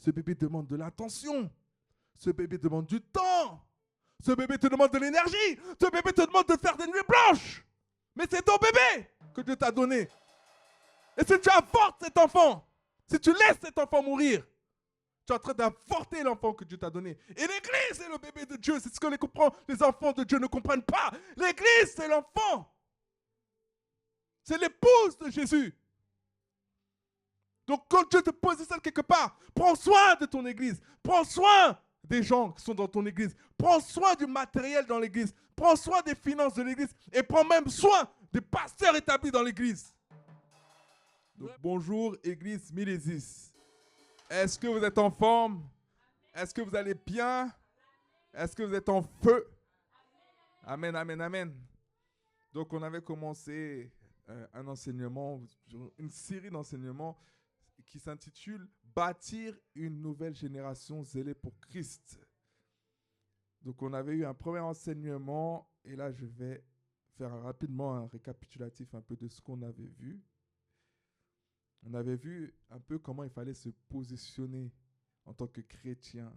Ce bébé demande de l'attention. Ce bébé demande du temps. Ce bébé te demande de l'énergie. Ce bébé te demande de faire des nuits blanches. Mais c'est ton bébé que Dieu t'a donné. Et si tu avortes cet enfant, si tu laisses cet enfant mourir, tu es en train d'avorter l'enfant que Dieu t'a donné. Et l'église est le bébé de Dieu. C'est ce que les enfants de Dieu ne comprennent pas. L'église, c'est l'enfant. C'est l'épouse de Jésus. Donc quand Dieu te positionne quelque part, prends soin de ton église. Prends soin des gens qui sont dans ton église. Prends soin du matériel dans l'église. Prends soin des finances de l'église. Et prends même soin des pasteurs établis dans l'église. Donc bonjour, église Milésis. Est-ce que vous êtes en forme? Est-ce que vous allez bien? Est-ce que vous êtes en feu? Amen, amen, amen. Donc on avait commencé un enseignement, une série d'enseignements qui s'intitule « Bâtir une nouvelle génération zélée pour Christ ». Donc on avait eu un premier enseignement et là je vais faire rapidement un récapitulatif un peu de ce qu'on avait vu. On avait vu un peu comment il fallait se positionner en tant que chrétien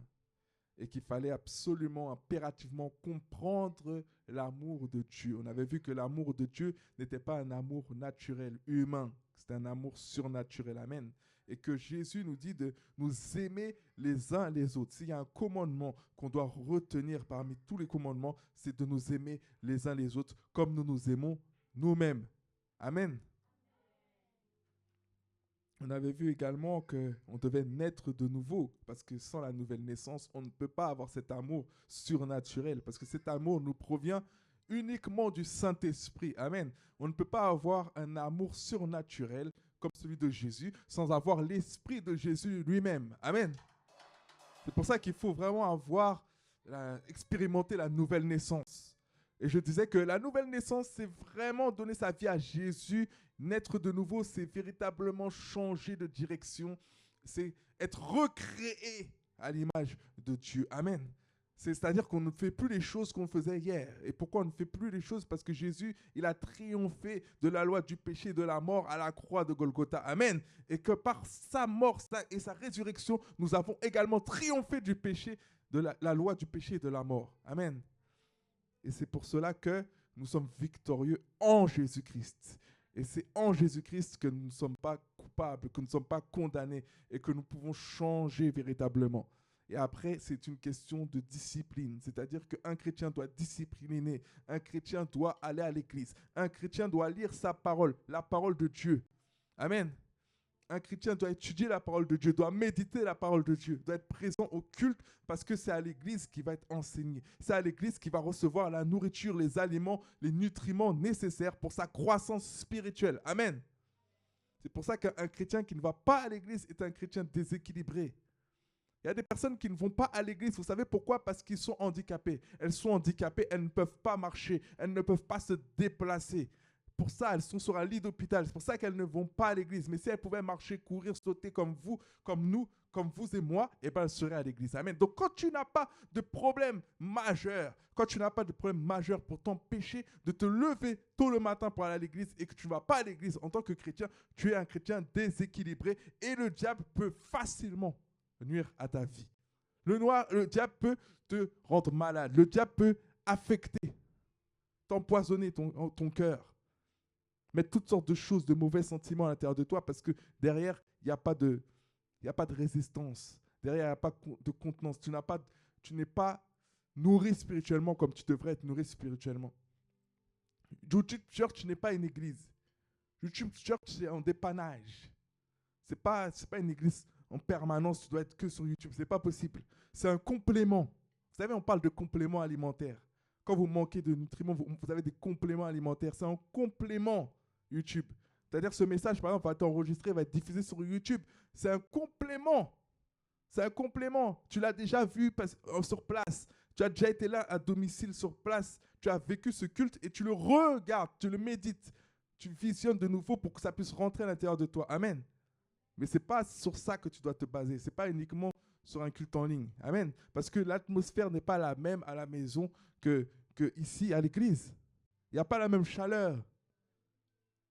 et qu'il fallait absolument, impérativement comprendre l'amour de Dieu. On avait vu que l'amour de Dieu n'était pas un amour naturel, humain, c'est un amour surnaturel. Amen. Et que Jésus nous dit de nous aimer les uns les autres. S'il y a un commandement qu'on doit retenir parmi tous les commandements, c'est de nous aimer les uns les autres comme nous nous aimons nous-mêmes. Amen. On avait vu également qu'on devait naître de nouveau, parce que sans la nouvelle naissance, on ne peut pas avoir cet amour surnaturel, parce que cet amour nous provient uniquement du Saint-Esprit. Amen. On ne peut pas avoir un amour surnaturel comme celui de Jésus sans avoir l'Esprit de Jésus lui-même. Amen. C'est pour ça qu'il faut vraiment expérimenter la nouvelle naissance. Et je disais que la nouvelle naissance, c'est vraiment donner sa vie à Jésus. Naître de nouveau, c'est véritablement changer de direction. C'est être recréé à l'image de Dieu. Amen. C'est-à-dire qu'on ne fait plus les choses qu'on faisait hier. Et pourquoi on ne fait plus les choses? Parce que Jésus, il a triomphé de la loi du péché et de la mort à la croix de Golgotha. Amen. Et que par sa mort et sa résurrection, nous avons également triomphé du péché, de la loi du péché et de la mort. Amen. Et c'est pour cela que nous sommes victorieux en Jésus-Christ. Et c'est en Jésus-Christ que nous ne sommes pas coupables, que nous ne sommes pas condamnés et que nous pouvons changer véritablement. Et après, c'est une question de discipline. C'est-à-dire qu'un chrétien doit discipliner, un chrétien doit aller à l'église, un chrétien doit lire sa parole, la parole de Dieu. Amen. Un chrétien doit étudier la parole de Dieu, doit méditer la parole de Dieu, doit être présent au culte parce que c'est à l'église qui va être enseigné. C'est à l'église qui va recevoir la nourriture, les aliments, les nutriments nécessaires pour sa croissance spirituelle. Amen. C'est pour ça qu'un chrétien qui ne va pas à l'église est un chrétien déséquilibré. Il y a des personnes qui ne vont pas à l'église. Vous savez pourquoi? Parce qu'ils sont handicapés. Elles sont handicapées, elles ne peuvent pas marcher, elles ne peuvent pas se déplacer. Pour ça, elles sont sur un lit d'hôpital. C'est pour ça qu'elles ne vont pas à l'église. Mais si elles pouvaient marcher, courir, sauter comme vous, comme nous, comme vous et moi, eh ben, elles seraient à l'église. Amen. Donc, quand tu n'as pas de problème majeur, quand tu n'as pas de problème majeur pour t'empêcher de te lever tôt le matin pour aller à l'église et que tu ne vas pas à l'église en tant que chrétien, tu es un chrétien déséquilibré et le diable peut facilement nuire à ta vie. Le diable peut te rendre malade. Le diable peut affecter, t'empoisonner ton cœur. Mettre toutes sortes de choses, de mauvais sentiments à l'intérieur de toi parce que derrière, il n'y a pas de résistance. Derrière, il n'y a pas de contenance. Tu n'es pas nourri spirituellement comme tu devrais être nourri spirituellement. YouTube Church n'est pas une église. YouTube Church, c'est un dépannage. Ce n'est pas une église en permanence, tu dois être que sur YouTube. Ce n'est pas possible. C'est un complément. Vous savez, on parle de complément alimentaire. Quand vous manquez de nutriments, vous avez des compléments alimentaires. C'est un complément YouTube. C'est-à-dire ce message, par exemple, va être enregistré, va être diffusé sur YouTube. C'est un complément. C'est un complément. Tu l'as déjà vu sur place. Tu as déjà été là à domicile sur place. Tu as vécu ce culte et tu le regardes, tu le médites. Tu visionnes de nouveau pour que ça puisse rentrer à l'intérieur de toi. Amen. Mais ce n'est pas sur ça que tu dois te baser. Ce n'est pas uniquement sur un culte en ligne. Amen. Parce que l'atmosphère n'est pas la même à la maison que ici à l'église. Il n'y a pas la même chaleur.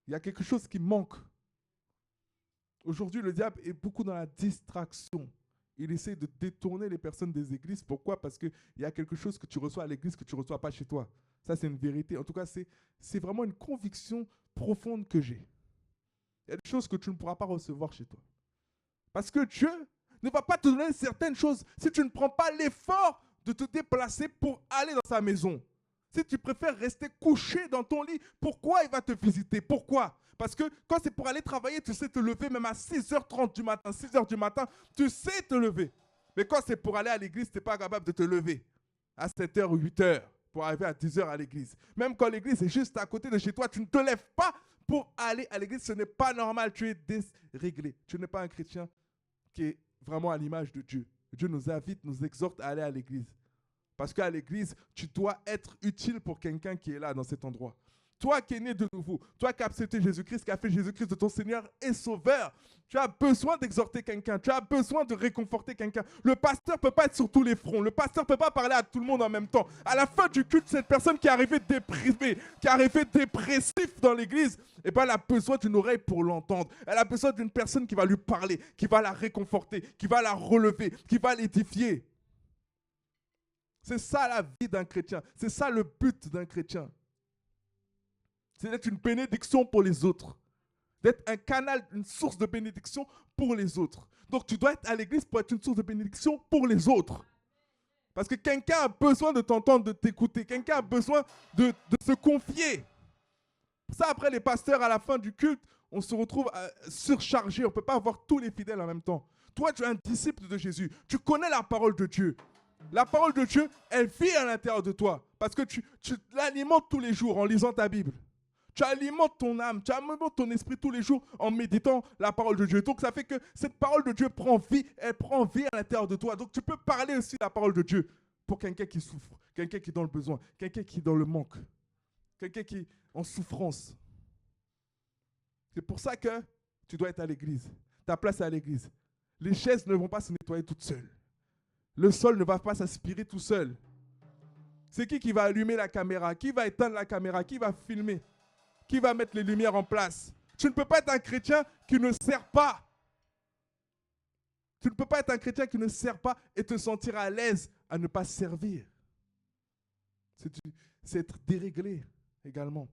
Il y a quelque chose qui manque. Aujourd'hui, le diable est beaucoup dans la distraction. il essaie de détourner les personnes des églises. Pourquoi? Parce qu'il y a quelque chose que tu reçois à l'église que tu ne reçois pas chez toi. Ça, c'est une vérité. En tout cas, c'est vraiment une conviction profonde que j'ai. Il y a des choses que tu ne pourras pas recevoir chez toi. Parce que Dieu ne va pas te donner certaines choses si tu ne prends pas l'effort de te déplacer pour aller dans sa maison. Si tu préfères rester couché dans ton lit, pourquoi il va te visiter? Pourquoi? Parce que quand c'est pour aller travailler, tu sais te lever même à 6h30 du matin, 6h du matin, tu sais te lever. Mais quand c'est pour aller à l'église, tu n'es pas capable de te lever à 7h ou 8h pour arriver à 10h à l'église. Même quand l'église est juste à côté de chez toi, tu ne te lèves pas pour aller à l'église. Ce n'est pas normal, tu es déréglé. Tu n'es pas un chrétien qui est vraiment à l'image de Dieu. Dieu nous invite, nous exhorte à aller à l'église. Parce qu'à l'église, tu dois être utile pour quelqu'un qui est là dans cet endroit. Toi qui es né de nouveau, toi qui as accepté Jésus-Christ, qui as fait Jésus-Christ de ton Seigneur et Sauveur, tu as besoin d'exhorter quelqu'un, tu as besoin de réconforter quelqu'un. Le pasteur ne peut pas être sur tous les fronts, le pasteur ne peut pas parler à tout le monde en même temps. À la fin du culte, cette personne qui est arrivée déprimée, qui est arrivée dépressif dans l'église, eh ben, elle a besoin d'une oreille pour l'entendre. Elle a besoin d'une personne qui va lui parler, qui va la réconforter, qui va la relever, qui va l'édifier. C'est ça la vie d'un chrétien, c'est ça le but d'un chrétien. C'est d'être une bénédiction pour les autres. D'être un canal, une source de bénédiction pour les autres. Donc tu dois être à l'église pour être une source de bénédiction pour les autres. Parce que quelqu'un a besoin de t'entendre, de t'écouter. Quelqu'un a besoin de se confier. Ça, après les pasteurs, à la fin du culte, on se retrouve surchargé. On ne peut pas avoir tous les fidèles en même temps. Toi, tu es un disciple de Jésus. Tu connais la parole de Dieu. La parole de Dieu, elle vit à l'intérieur de toi. Parce que tu l'alimentes tous les jours en lisant ta Bible. Tu alimentes ton âme, tu alimentes ton esprit tous les jours en méditant la parole de Dieu. Donc ça fait que cette parole de Dieu prend vie, elle prend vie à l'intérieur de toi. Donc tu peux parler aussi de la parole de Dieu pour quelqu'un qui souffre, quelqu'un qui est dans le besoin, quelqu'un qui est dans le manque, quelqu'un qui est en souffrance. C'est pour ça que tu dois être à l'église. Ta place est à l'église. Les chaises ne vont pas se nettoyer toutes seules. Le sol ne va pas s'aspirer tout seul. C'est qui va allumer la caméra? Qui va éteindre la caméra? Qui va filmer? Qui va mettre les lumières en place? Tu ne peux pas être un chrétien qui ne sert pas. Tu ne peux pas être un chrétien qui ne sert pas et te sentir à l'aise à ne pas servir. C'est être déréglé également.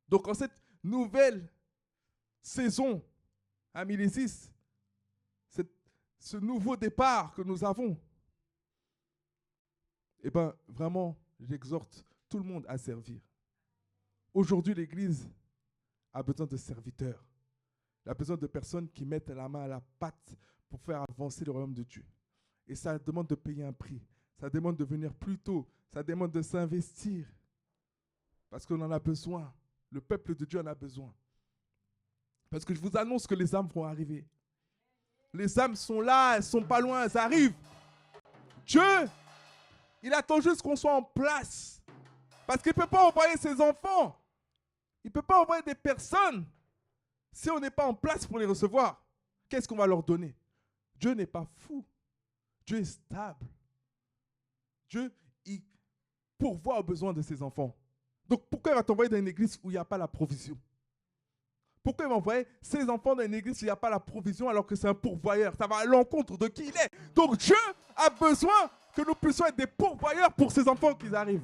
Donc en cette nouvelle saison à Milésis, ce nouveau départ que nous avons, eh bien vraiment, j'exhorte tout le monde à servir. Aujourd'hui, l'Église a besoin de serviteurs. Elle a besoin de personnes qui mettent la main à la pâte pour faire avancer le royaume de Dieu. Et ça demande de payer un prix. Ça demande de venir plus tôt. Ça demande de s'investir. Parce qu'on en a besoin. Le peuple de Dieu en a besoin. Parce que je vous annonce que les âmes vont arriver. Les âmes sont là, elles ne sont pas loin, elles arrivent. Dieu, il attend juste qu'on soit en place. Parce qu'il ne peut pas envoyer ses enfants. Il ne peut pas envoyer des personnes si on n'est pas en place pour les recevoir. Qu'est-ce qu'on va leur donner? Dieu n'est pas fou. Dieu est stable. Dieu, il pourvoit aux besoins de ses enfants. Donc pourquoi il va t'envoyer dans une église où il n'y a pas la provision? Pourquoi il va envoyer ses enfants dans une église où il n'y a pas la provision alors que c'est un pourvoyeur? Ça va à l'encontre de qui il est. Donc Dieu a besoin que nous puissions être des pourvoyeurs pour ses enfants qui arrivent.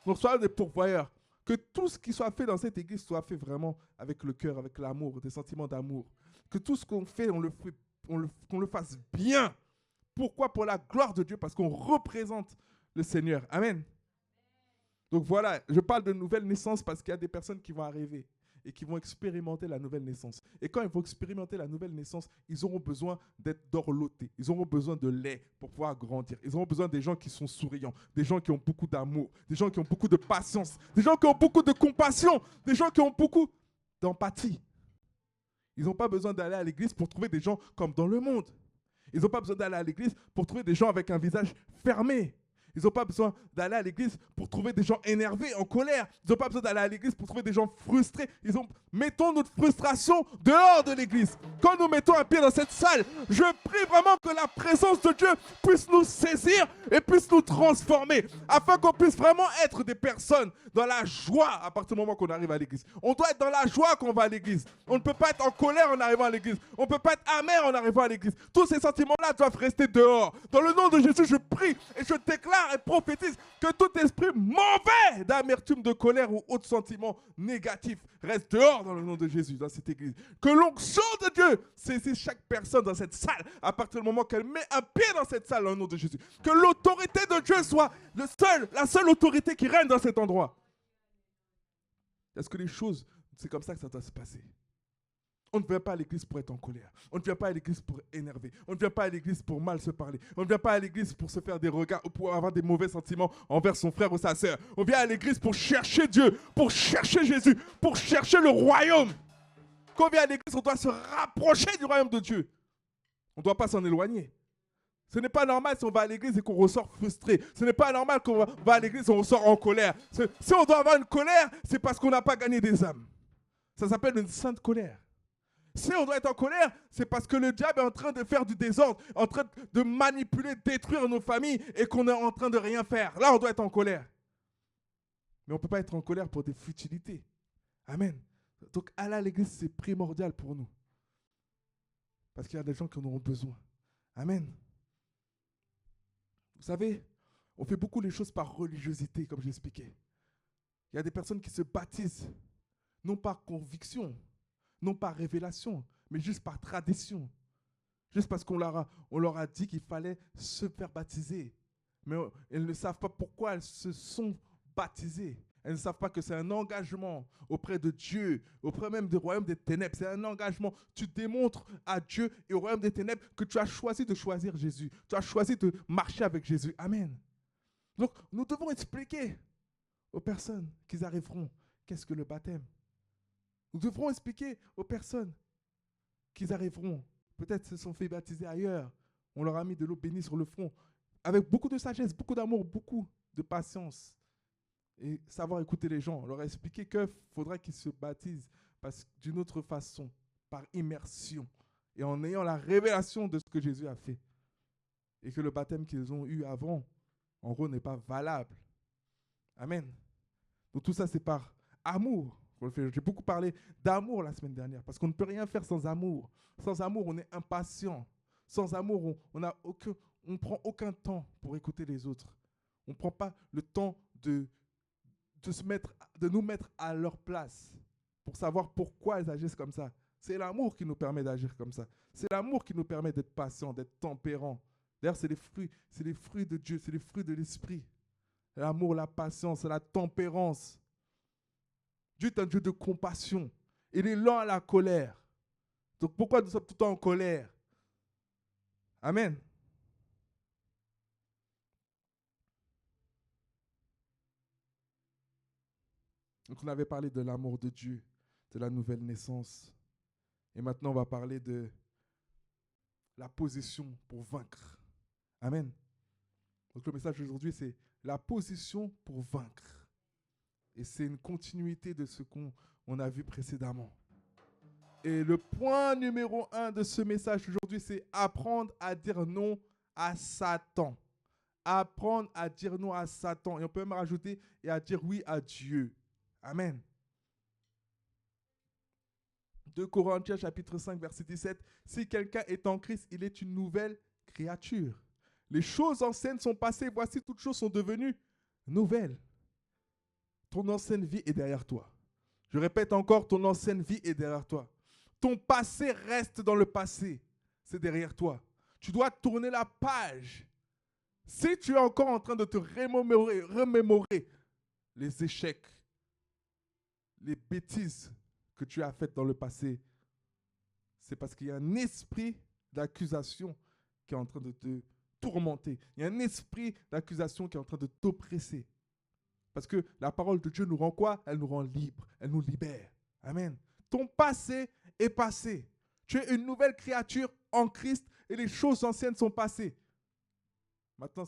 Donc soyons des pourvoyeurs. Que tout ce qui soit fait dans cette église soit fait vraiment avec le cœur, avec l'amour, des sentiments d'amour. Que tout ce qu'on fait, qu'on le fasse bien. Pourquoi? Pour la gloire de Dieu, parce qu'on représente le Seigneur. Amen. Donc voilà, je parle de nouvelle naissance parce qu'il y a des personnes qui vont arriver et qui vont expérimenter la nouvelle naissance. Et quand ils vont expérimenter la nouvelle naissance, ils auront besoin d'être dorlotés. Ils auront besoin de lait pour pouvoir grandir. Ils auront besoin des gens qui sont souriants, des gens qui ont beaucoup d'amour, des gens qui ont beaucoup de patience, des gens qui ont beaucoup de compassion, des gens qui ont beaucoup d'empathie. Ils n'ont pas besoin d'aller à l'église pour trouver des gens comme dans le monde. Ils n'ont pas besoin d'aller à l'église pour trouver des gens avec un visage fermé. Ils n'ont pas besoin d'aller à l'église pour trouver des gens énervés, en colère. Ils n'ont pas besoin d'aller à l'église pour trouver des gens frustrés. Mettons notre frustration dehors de l'église. Quand nous mettons un pied dans cette salle, je prie vraiment que la présence de Dieu puisse nous saisir et puisse nous transformer, afin qu'on puisse vraiment être des personnes dans la joie à partir du moment qu'on arrive à l'église. On doit être dans la joie quand on va à l'église. On ne peut pas être en colère en arrivant à l'église. On ne peut pas être amer en arrivant à l'église. Tous ces sentiments-là doivent rester dehors. Dans le nom de Jésus, je prie et je déclare et prophétise que tout esprit mauvais d'amertume, de colère ou autres sentiments négatifs reste dehors dans le nom de Jésus, dans cette église. Que l'onction de Dieu saisisse chaque personne dans cette salle à partir du moment qu'elle met un pied dans cette salle dans le nom de Jésus. Que l'autorité de Dieu soit la seule autorité qui règne dans cet endroit. Est-ce que les choses, c'est comme ça que ça doit se passer? On ne vient pas à l'église pour être en colère. On ne vient pas à l'église pour énerver. On ne vient pas à l'église pour mal se parler. On ne vient pas à l'église pour se faire des regards ou pour avoir des mauvais sentiments envers son frère ou sa sœur. On vient à l'église pour chercher Dieu, pour chercher Jésus, pour chercher le royaume. Quand on vient à l'église, on doit se rapprocher du royaume de Dieu. On ne doit pas s'en éloigner. Ce n'est pas normal si on va à l'église et qu'on ressort frustré. Ce n'est pas normal qu'on va à l'église et qu'on ressort en colère. Si on doit avoir une colère, c'est parce qu'on n'a pas gagné des âmes. Ça s'appelle une sainte colère. Si on doit être en colère, c'est parce que le diable est en train de faire du désordre, en train de manipuler, détruire nos familles et qu'on est en train de rien faire. Là, on doit être en colère. Mais on ne peut pas être en colère pour des futilités. Amen. Donc, aller à l'église, c'est primordial pour nous. Parce qu'il y a des gens qui en auront besoin. Amen. Vous savez, on fait beaucoup les choses par religiosité, comme j'expliquais. Il y a des personnes qui se baptisent, non par conviction, non par révélation, mais juste par tradition. Juste parce qu'on leur a dit qu'il fallait se faire baptiser. Mais elles ne savent pas pourquoi elles se sont baptisées. Elles ne savent pas que c'est un engagement auprès de Dieu, auprès même du royaume des ténèbres. C'est un engagement. Tu démontres à Dieu et au royaume des ténèbres que tu as choisi de choisir Jésus. Tu as choisi de marcher avec Jésus. Amen. Donc, nous devons expliquer aux personnes qui arriveront qu'est-ce que le baptême. Nous devrons expliquer aux personnes qui arriveront, peut-être se sont fait baptiser ailleurs, on leur a mis de l'eau bénie sur le front, avec beaucoup de sagesse, beaucoup d'amour, beaucoup de patience, et savoir écouter les gens. On leur a expliqué qu'il faudra qu'ils se baptisent d'une autre façon, par immersion, et en ayant la révélation de ce que Jésus a fait, et que le baptême qu'ils ont eu avant, en gros, n'est pas valable. Amen. Donc tout ça, c'est par amour. J'ai beaucoup parlé d'amour la semaine dernière, parce qu'on ne peut rien faire sans amour. Sans amour, on est impatient. Sans amour, on ne prend aucun temps pour écouter les autres. On ne prend pas le temps de nous mettre à leur place pour savoir pourquoi ils agissent comme ça. C'est l'amour qui nous permet d'agir comme ça. C'est l'amour qui nous permet d'être patient, d'être tempérant. D'ailleurs, c'est les fruits de Dieu, c'est les fruits de l'esprit. L'amour, la patience, la tempérance. Dieu est un Dieu de compassion. Il est lent à la colère. Donc pourquoi nous sommes tout le temps en colère? Amen. Donc on avait parlé de l'amour de Dieu, de la nouvelle naissance. Et maintenant on va parler de la position pour vaincre. Amen. Donc le message d'aujourd'hui, c'est la position pour vaincre. Et c'est une continuité de ce qu'on a vu précédemment. Et le point numéro 1 de ce message aujourd'hui, c'est apprendre à dire non à Satan. Apprendre à dire non à Satan. Et on peut même rajouter et à dire oui à Dieu. Amen. 2 Corinthiens chapitre 5 verset 17. Si quelqu'un est en Christ, il est une nouvelle créature. Les choses anciennes sont passées, voici toutes choses sont devenues nouvelles. Ton ancienne vie est derrière toi. Je répète encore, ton ancienne vie est derrière toi. Ton passé reste dans le passé. C'est derrière toi. Tu dois tourner la page. Si tu es encore en train de te remémorer les échecs, les bêtises que tu as faites dans le passé, c'est parce qu'il y a un esprit d'accusation qui est en train de te tourmenter. Il y a un esprit d'accusation qui est en train de t'oppresser. Parce que la parole de Dieu nous rend quoi? Elle nous rend libres. Elle nous libère. Amen. Ton passé est passé. Tu es une nouvelle créature en Christ et les choses anciennes sont passées. Maintenant,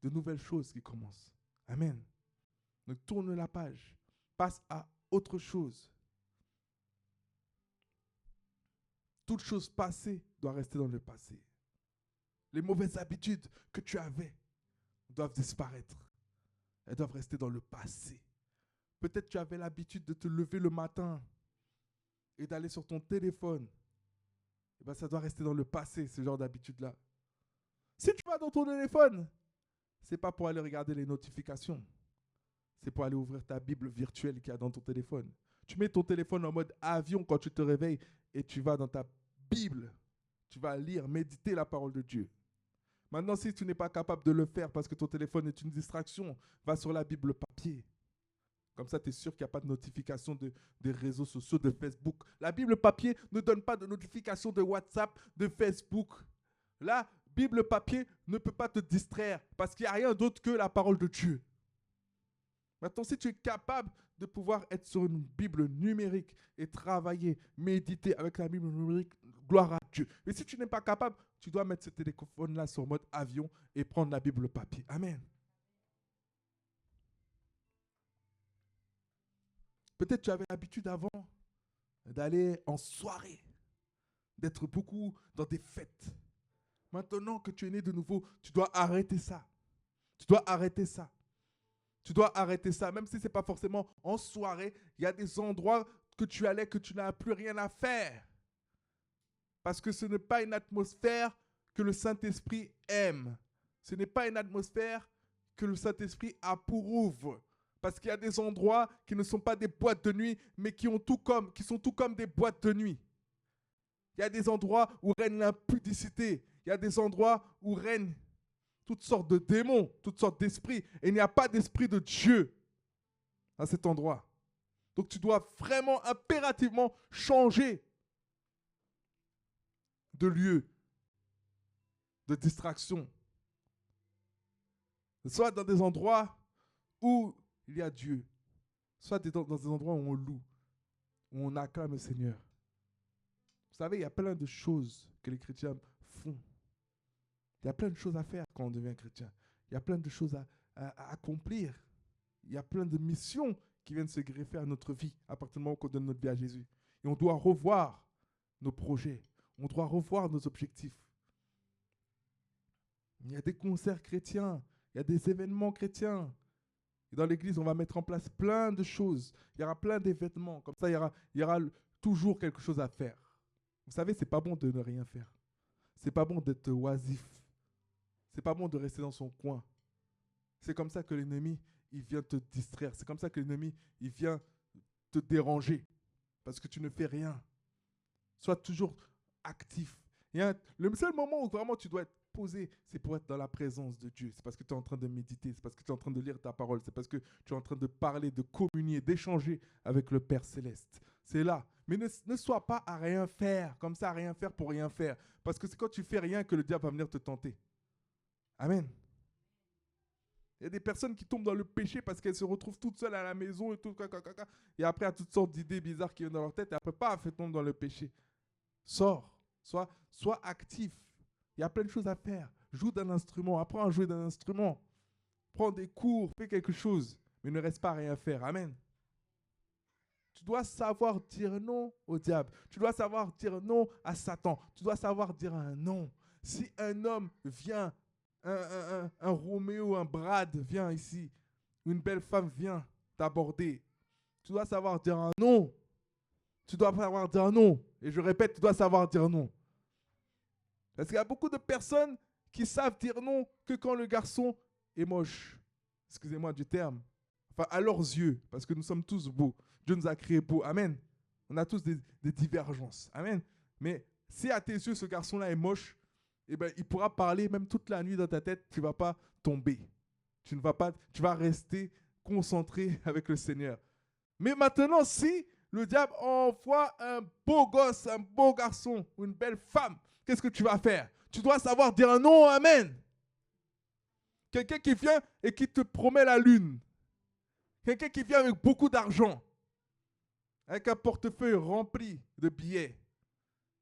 de nouvelles choses qui commencent. Amen. Donc tourne la page. Passe à autre chose. Toute chose passée doit rester dans le passé. Les mauvaises habitudes que tu avais doivent disparaître. Elles doivent rester dans le passé. Peut-être tu avais l'habitude de te lever le matin et d'aller sur ton téléphone. Eh bien, ça doit rester dans le passé, ce genre d'habitude-là. Si tu vas dans ton téléphone, ce n'est pas pour aller regarder les notifications. C'est pour aller ouvrir ta Bible virtuelle qu'il y a dans ton téléphone. Tu mets ton téléphone en mode avion quand tu te réveilles et tu vas dans ta Bible. Tu vas lire, méditer la parole de Dieu. Maintenant, si tu n'es pas capable de le faire parce que ton téléphone est une distraction, va sur la Bible papier. Comme ça, tu es sûr qu'il n'y a pas de notification des réseaux sociaux, de Facebook. La Bible papier ne donne pas de notification de WhatsApp, de Facebook. La Bible papier ne peut pas te distraire parce qu'il n'y a rien d'autre que la parole de Dieu. Maintenant, si tu es capable de pouvoir être sur une Bible numérique et travailler, méditer avec la Bible numérique, gloire à Dieu. Mais si tu n'es pas capable, tu dois mettre ce téléphone-là sur mode avion et prendre la Bible papier. Amen. Peut-être tu avais l'habitude avant d'aller en soirée, d'être beaucoup dans des fêtes. Maintenant que tu es né de nouveau, tu dois arrêter ça. Tu dois arrêter ça. Tu dois arrêter ça, même si ce n'est pas forcément en soirée. Il y a des endroits que tu allais que tu n'as plus rien à faire. Parce que ce n'est pas une atmosphère que le Saint-Esprit aime. Ce n'est pas une atmosphère que le Saint-Esprit approuve. Parce qu'il y a des endroits qui ne sont pas des boîtes de nuit, mais qui sont tout comme des boîtes de nuit. Il y a des endroits où règne l'impudicité. Il y a des endroits où règne toutes sortes de démons, toutes sortes d'esprits. Et il n'y a pas d'esprit de Dieu à cet endroit. Donc tu dois vraiment impérativement changer de lieu, de distraction. Soit dans des endroits où il y a Dieu, soit dans des endroits où on loue, où on acclame le Seigneur. Vous savez, il y a plein de choses que les chrétiens font. Il y a plein de choses à faire quand on devient chrétien. Il y a plein de choses à accomplir. Il y a plein de missions qui viennent se greffer à notre vie à partir du moment qu'on donne notre vie à Jésus. Et on doit revoir nos projets. On doit revoir nos objectifs. Il y a des concerts chrétiens. Il y a des événements chrétiens. Et dans l'église, on va mettre en place plein de choses. Il y aura plein d'événements. Comme ça, il y aura toujours quelque chose à faire. Vous savez, ce n'est pas bon de ne rien faire. Ce n'est pas bon d'être oisif. Ce n'est pas bon de rester dans son coin. C'est comme ça que l'ennemi, il vient te distraire. C'est comme ça que l'ennemi, il vient te déranger. Parce que tu ne fais rien. Sois toujours actif. Le seul moment où vraiment tu dois être posé, c'est pour être dans la présence de Dieu. C'est parce que tu es en train de méditer. C'est parce que tu es en train de lire ta parole. C'est parce que tu es en train de parler, de communier, d'échanger avec le Père Céleste. C'est là. Mais ne sois pas à rien faire. Comme ça, à rien faire pour rien faire. Parce que c'est quand tu fais rien que le diable va venir te tenter. Amen. Il y a des personnes qui tombent dans le péché parce qu'elles se retrouvent toutes seules à la maison et tout. Et après, il y a toutes sortes d'idées bizarres qui viennent dans leur tête. Et après, paf, elles tombent dans le péché. Sors. Sois actif. Il y a plein de choses à faire. Joue d'un instrument. Apprends à jouer d'un instrument. Prends des cours. Fais quelque chose. Mais ne reste pas à rien faire. Amen. Tu dois savoir dire non au diable. Tu dois savoir dire non à Satan. Tu dois savoir dire un non. Si un homme vient, un Roméo, un Brad vient ici, une belle femme vient t'aborder, tu dois savoir dire un non. Tu dois savoir dire non. Et je répète, tu dois savoir dire non. Parce qu'il y a beaucoup de personnes qui savent dire non que quand le garçon est moche. Excusez-moi du terme. Enfin, à leurs yeux, parce que nous sommes tous beaux. Dieu nous a créés beaux. Amen. On a tous des divergences. Amen. Mais si à tes yeux, ce garçon-là est moche, eh ben, il pourra parler même toute la nuit dans ta tête. Tu ne vas pas tomber. Tu vas rester concentré avec le Seigneur. Mais maintenant, si le diable envoie un beau gosse, un beau garçon ou une belle femme, qu'est-ce que tu vas faire? Tu dois savoir dire un non, amen. Quelqu'un qui vient et qui te promet la lune. Quelqu'un qui vient avec beaucoup d'argent. Avec un portefeuille rempli de billets.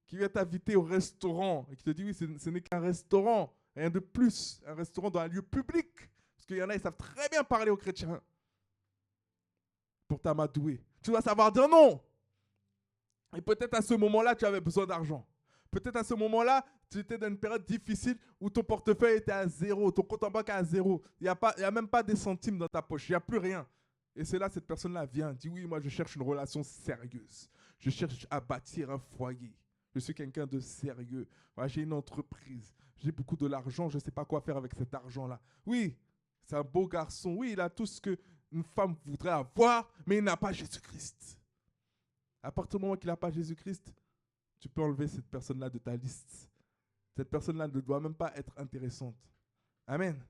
Qui vient t'inviter au restaurant. Et qui te dit, oui, ce n'est qu'un restaurant. Rien de plus. Un restaurant dans un lieu public. Parce qu'il y en a, ils savent très bien parler aux chrétiens. Pour t'amadouer. Tu dois savoir dire non. Et peut-être à ce moment-là, tu avais besoin d'argent. Peut-être à ce moment-là, tu étais dans une période difficile où ton portefeuille était à zéro, ton compte en banque est à zéro. Il n'y a même pas des centimes dans ta poche. Il n'y a plus rien. Et c'est là, cette personne-là vient, dit oui, moi je cherche une relation sérieuse. Je cherche à bâtir un foyer. Je suis quelqu'un de sérieux. Voilà, j'ai une entreprise. J'ai beaucoup de l'argent. Je ne sais pas quoi faire avec cet argent-là. Oui, c'est un beau garçon. Oui, il a tout ce qu'une femme voudrait avoir, mais il n'a pas Jésus-Christ. À partir du moment qu'il n'a pas Jésus-Christ, tu peux enlever cette personne-là de ta liste. Cette personne-là ne doit même pas être intéressante. Amen.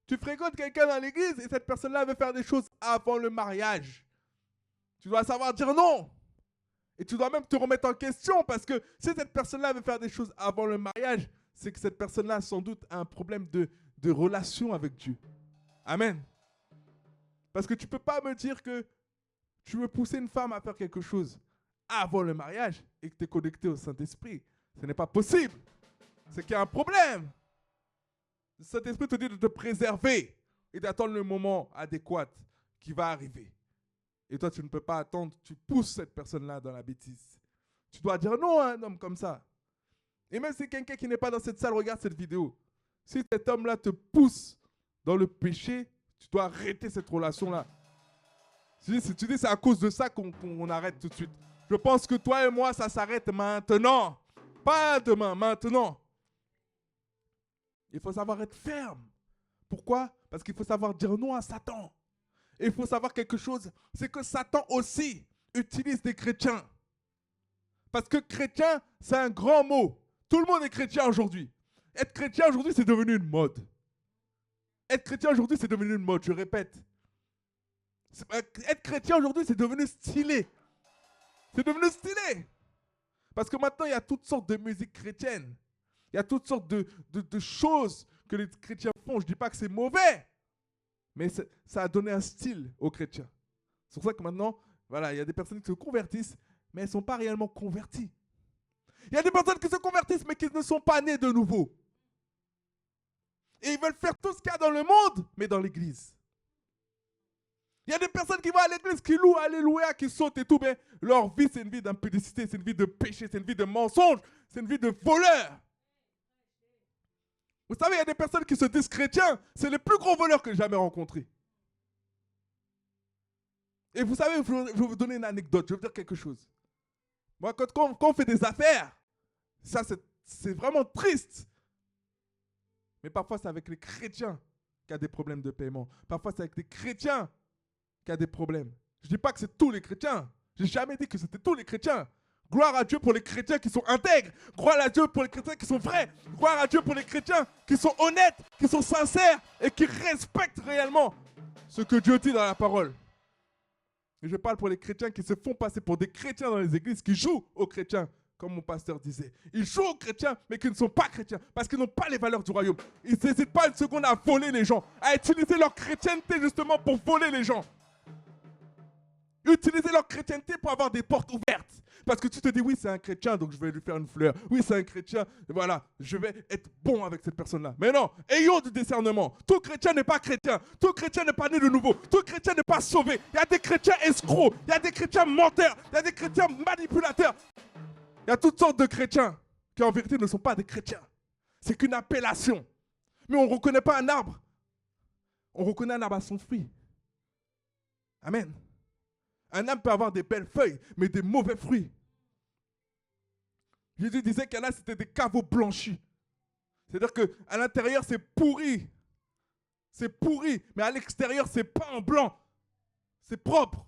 Tu fréquentes quelqu'un dans l'église et cette personne-là veut faire des choses avant le mariage. Tu dois savoir dire non. Et tu dois même te remettre en question parce que si cette personne-là veut faire des choses avant le mariage, c'est que cette personne-là sans doute a un problème de relation avec Dieu. Amen. Parce que tu ne peux pas me dire que tu veux pousser une femme à faire quelque chose avant le mariage et que tu es connecté au Saint-Esprit. Ce n'est pas possible. C'est qu'il y a un problème. Le Saint-Esprit te dit de te préserver et d'attendre le moment adéquat qui va arriver. Et toi, tu ne peux pas attendre. Tu pousses cette personne-là dans la bêtise. Tu dois dire non à un homme comme ça. Et même si quelqu'un qui n'est pas dans cette salle regarde cette vidéo, si cet homme-là te pousse dans le péché, tu dois arrêter cette relation-là. Si tu dis c'est à cause de ça qu'on arrête tout de suite. Je pense que toi et moi, ça s'arrête maintenant. Pas demain, maintenant. Il faut savoir être ferme. Pourquoi? Parce qu'il faut savoir dire non à Satan. Et il faut savoir quelque chose, c'est que Satan aussi utilise des chrétiens. Parce que chrétien, c'est un grand mot. Tout le monde est chrétien aujourd'hui. Être chrétien aujourd'hui, c'est devenu une mode. Être chrétien aujourd'hui, c'est devenu une mode, je répète. Être chrétien aujourd'hui, c'est devenu stylé. C'est devenu stylé. Parce que maintenant, il y a toutes sortes de musiques chrétiennes. Il y a toutes sortes de choses que les chrétiens font. Je ne dis pas que c'est mauvais. Mais ça a donné un style aux chrétiens. C'est pour ça que maintenant, voilà, il y a des personnes qui se convertissent, mais elles ne sont pas réellement converties. Il y a des personnes qui se convertissent, mais qui ne sont pas nées de nouveau. Et ils veulent faire tout ce qu'il y a dans le monde, mais dans l'église. Il y a des personnes qui vont à l'église, qui louent, alléluia, qui sautent et tout, mais leur vie, c'est une vie d'impudicité, c'est une vie de péché, c'est une vie de mensonge, c'est une vie de voleur. Vous savez, il y a des personnes qui se disent chrétiens, c'est les plus gros voleurs que j'ai jamais rencontrés. Et vous savez, je vais vous donner une anecdote, je vais vous dire quelque chose. Moi, quand on fait des affaires, ça c'est vraiment triste. Mais parfois, c'est avec les chrétiens qu'il y a des problèmes de paiement. Parfois, c'est avec les chrétiens qu'il y a des problèmes. Je ne dis pas que c'est tous les chrétiens. Je n'ai jamais dit que c'était tous les chrétiens. Gloire à Dieu pour les chrétiens qui sont intègres. Gloire à Dieu pour les chrétiens qui sont vrais. Gloire à Dieu pour les chrétiens qui sont honnêtes, qui sont sincères et qui respectent réellement ce que Dieu dit dans la parole. Et je parle pour les chrétiens qui se font passer pour des chrétiens dans les églises, qui jouent aux chrétiens, comme mon pasteur disait. Ils jouent aux chrétiens, mais qui ne sont pas chrétiens, parce qu'ils n'ont pas les valeurs du royaume. Ils n'hésitent pas une seconde à voler les gens, à utiliser leur chrétienté justement pour voler les gens. Utiliser leur chrétienté pour avoir des portes ouvertes. Parce que tu te dis, oui, c'est un chrétien, donc je vais lui faire une fleur. Oui, c'est un chrétien, voilà, je vais être bon avec cette personne-là. Mais non, ayons du discernement. Tout chrétien n'est pas chrétien. Tout chrétien n'est pas né de nouveau. Tout chrétien n'est pas sauvé. Il y a des chrétiens escrocs. Il y a des chrétiens menteurs. Il y a des chrétiens manipulateurs. Il y a toutes sortes de chrétiens qui, en vérité, ne sont pas des chrétiens. C'est qu'une appellation. Mais on ne reconnaît pas un arbre. On reconnaît un arbre à son fruit. Amen. Un arbre peut avoir des belles feuilles, mais des mauvais fruits. Jésus disait qu'il y en a, c'était des caveaux blanchis. C'est-à-dire qu'à l'intérieur, c'est pourri. C'est pourri, mais à l'extérieur, c'est peint en blanc. C'est propre.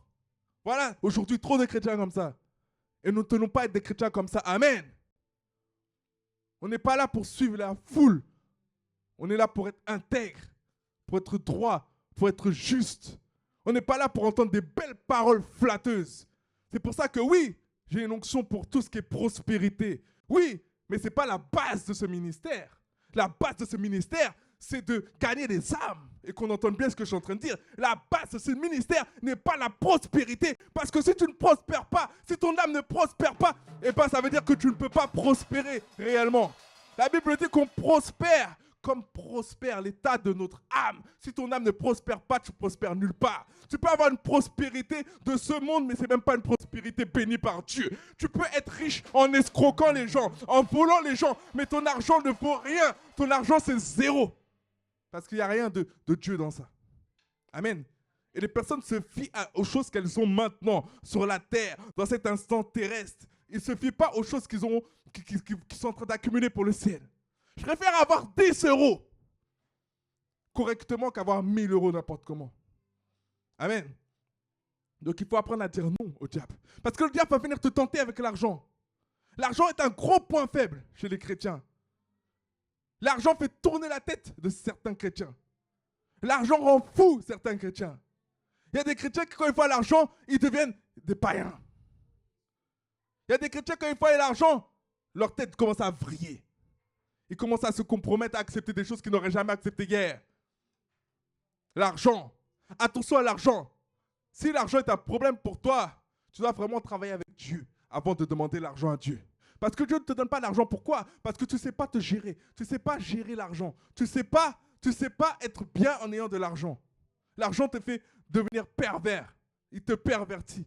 Voilà, aujourd'hui, trop de chrétiens comme ça. Et nous ne tenons pas à être des chrétiens comme ça. Amen. On n'est pas là pour suivre la foule. On est là pour être intègre, pour être droit, pour être juste. On n'est pas là pour entendre des belles paroles flatteuses. C'est pour ça que oui, j'ai une onction pour tout ce qui est prospérité. Oui, mais ce n'est pas la base de ce ministère. La base de ce ministère, c'est de gagner des âmes. Et qu'on entende bien ce que je suis en train de dire. La base de ce ministère n'est pas la prospérité. Parce que si tu ne prospères pas, si ton âme ne prospère pas, eh ben ça veut dire que tu ne peux pas prospérer réellement. La Bible dit qu'on prospère comme prospère l'état de notre âme. Si ton âme ne prospère pas, tu prospères nulle part. Tu peux avoir une prospérité de ce monde, mais ce n'est même pas une prospérité bénie par Dieu. Tu peux être riche en escroquant les gens, en volant les gens, mais ton argent ne vaut rien. Ton argent, c'est zéro. Parce qu'il n'y a rien de Dieu dans ça. Amen. Et les personnes se fient aux choses qu'elles ont maintenant sur la terre, dans cet instant terrestre. Ils ne se fient pas aux choses qu'ils sont en train d'accumuler pour le ciel. Je préfère avoir 10 € correctement qu'avoir 1000 € n'importe comment. Amen. Donc il faut apprendre à dire non au diable. Parce que le diable va venir te tenter avec l'argent. L'argent est un gros point faible chez les chrétiens. L'argent fait tourner la tête de certains chrétiens. L'argent rend fou certains chrétiens. Il y a des chrétiens qui, quand ils voient l'argent, ils deviennent des païens. Il y a des chrétiens, quand ils voient l'argent, leur tête commence à vriller. Ils commencent à se compromettre à accepter des choses qu'ils n'auraient jamais acceptées hier. L'argent. Attention à l'argent. Si l'argent est un problème pour toi, tu dois vraiment travailler avec Dieu avant de demander l'argent à Dieu. Parce que Dieu ne te donne pas l'argent. Pourquoi? Parce que tu ne sais pas te gérer. Tu ne sais pas gérer l'argent. Tu ne sais pas être bien en ayant de l'argent. L'argent te fait devenir pervers. Il te pervertit.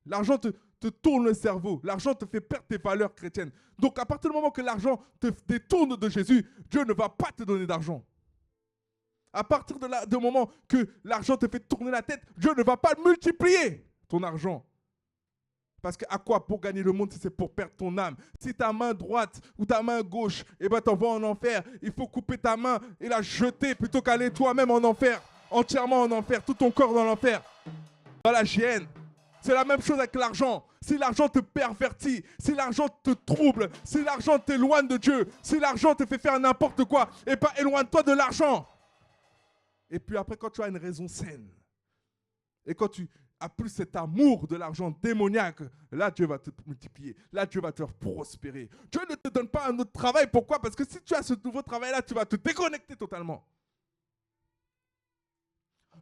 L'argent te tourne le cerveau. L'argent te fait perdre tes valeurs chrétiennes. Donc, à partir du moment que l'argent te détourne de Jésus, Dieu ne va pas te donner d'argent. À partir du moment que l'argent te fait tourner la tête, Dieu ne va pas multiplier ton argent. Parce que à quoi pour gagner le monde si c'est pour perdre ton âme? Si ta main droite ou ta main gauche, eh ben t'en vas en enfer. Il faut couper ta main et la jeter plutôt qu'aller toi-même en enfer. Entièrement en enfer, tout ton corps dans l'enfer. Dans la géhenne. C'est la même chose avec l'argent. Si l'argent te pervertit, si l'argent te trouble, si l'argent t'éloigne de Dieu, si l'argent te fait faire n'importe quoi, eh bien éloigne-toi de l'argent. Et puis après, quand tu as une raison saine, et quand tu as plus cet amour de l'argent démoniaque, là Dieu va te multiplier, là Dieu va te faire prospérer. Dieu ne te donne pas un autre travail. Pourquoi? Parce que si tu as ce nouveau travail-là, tu vas te déconnecter totalement.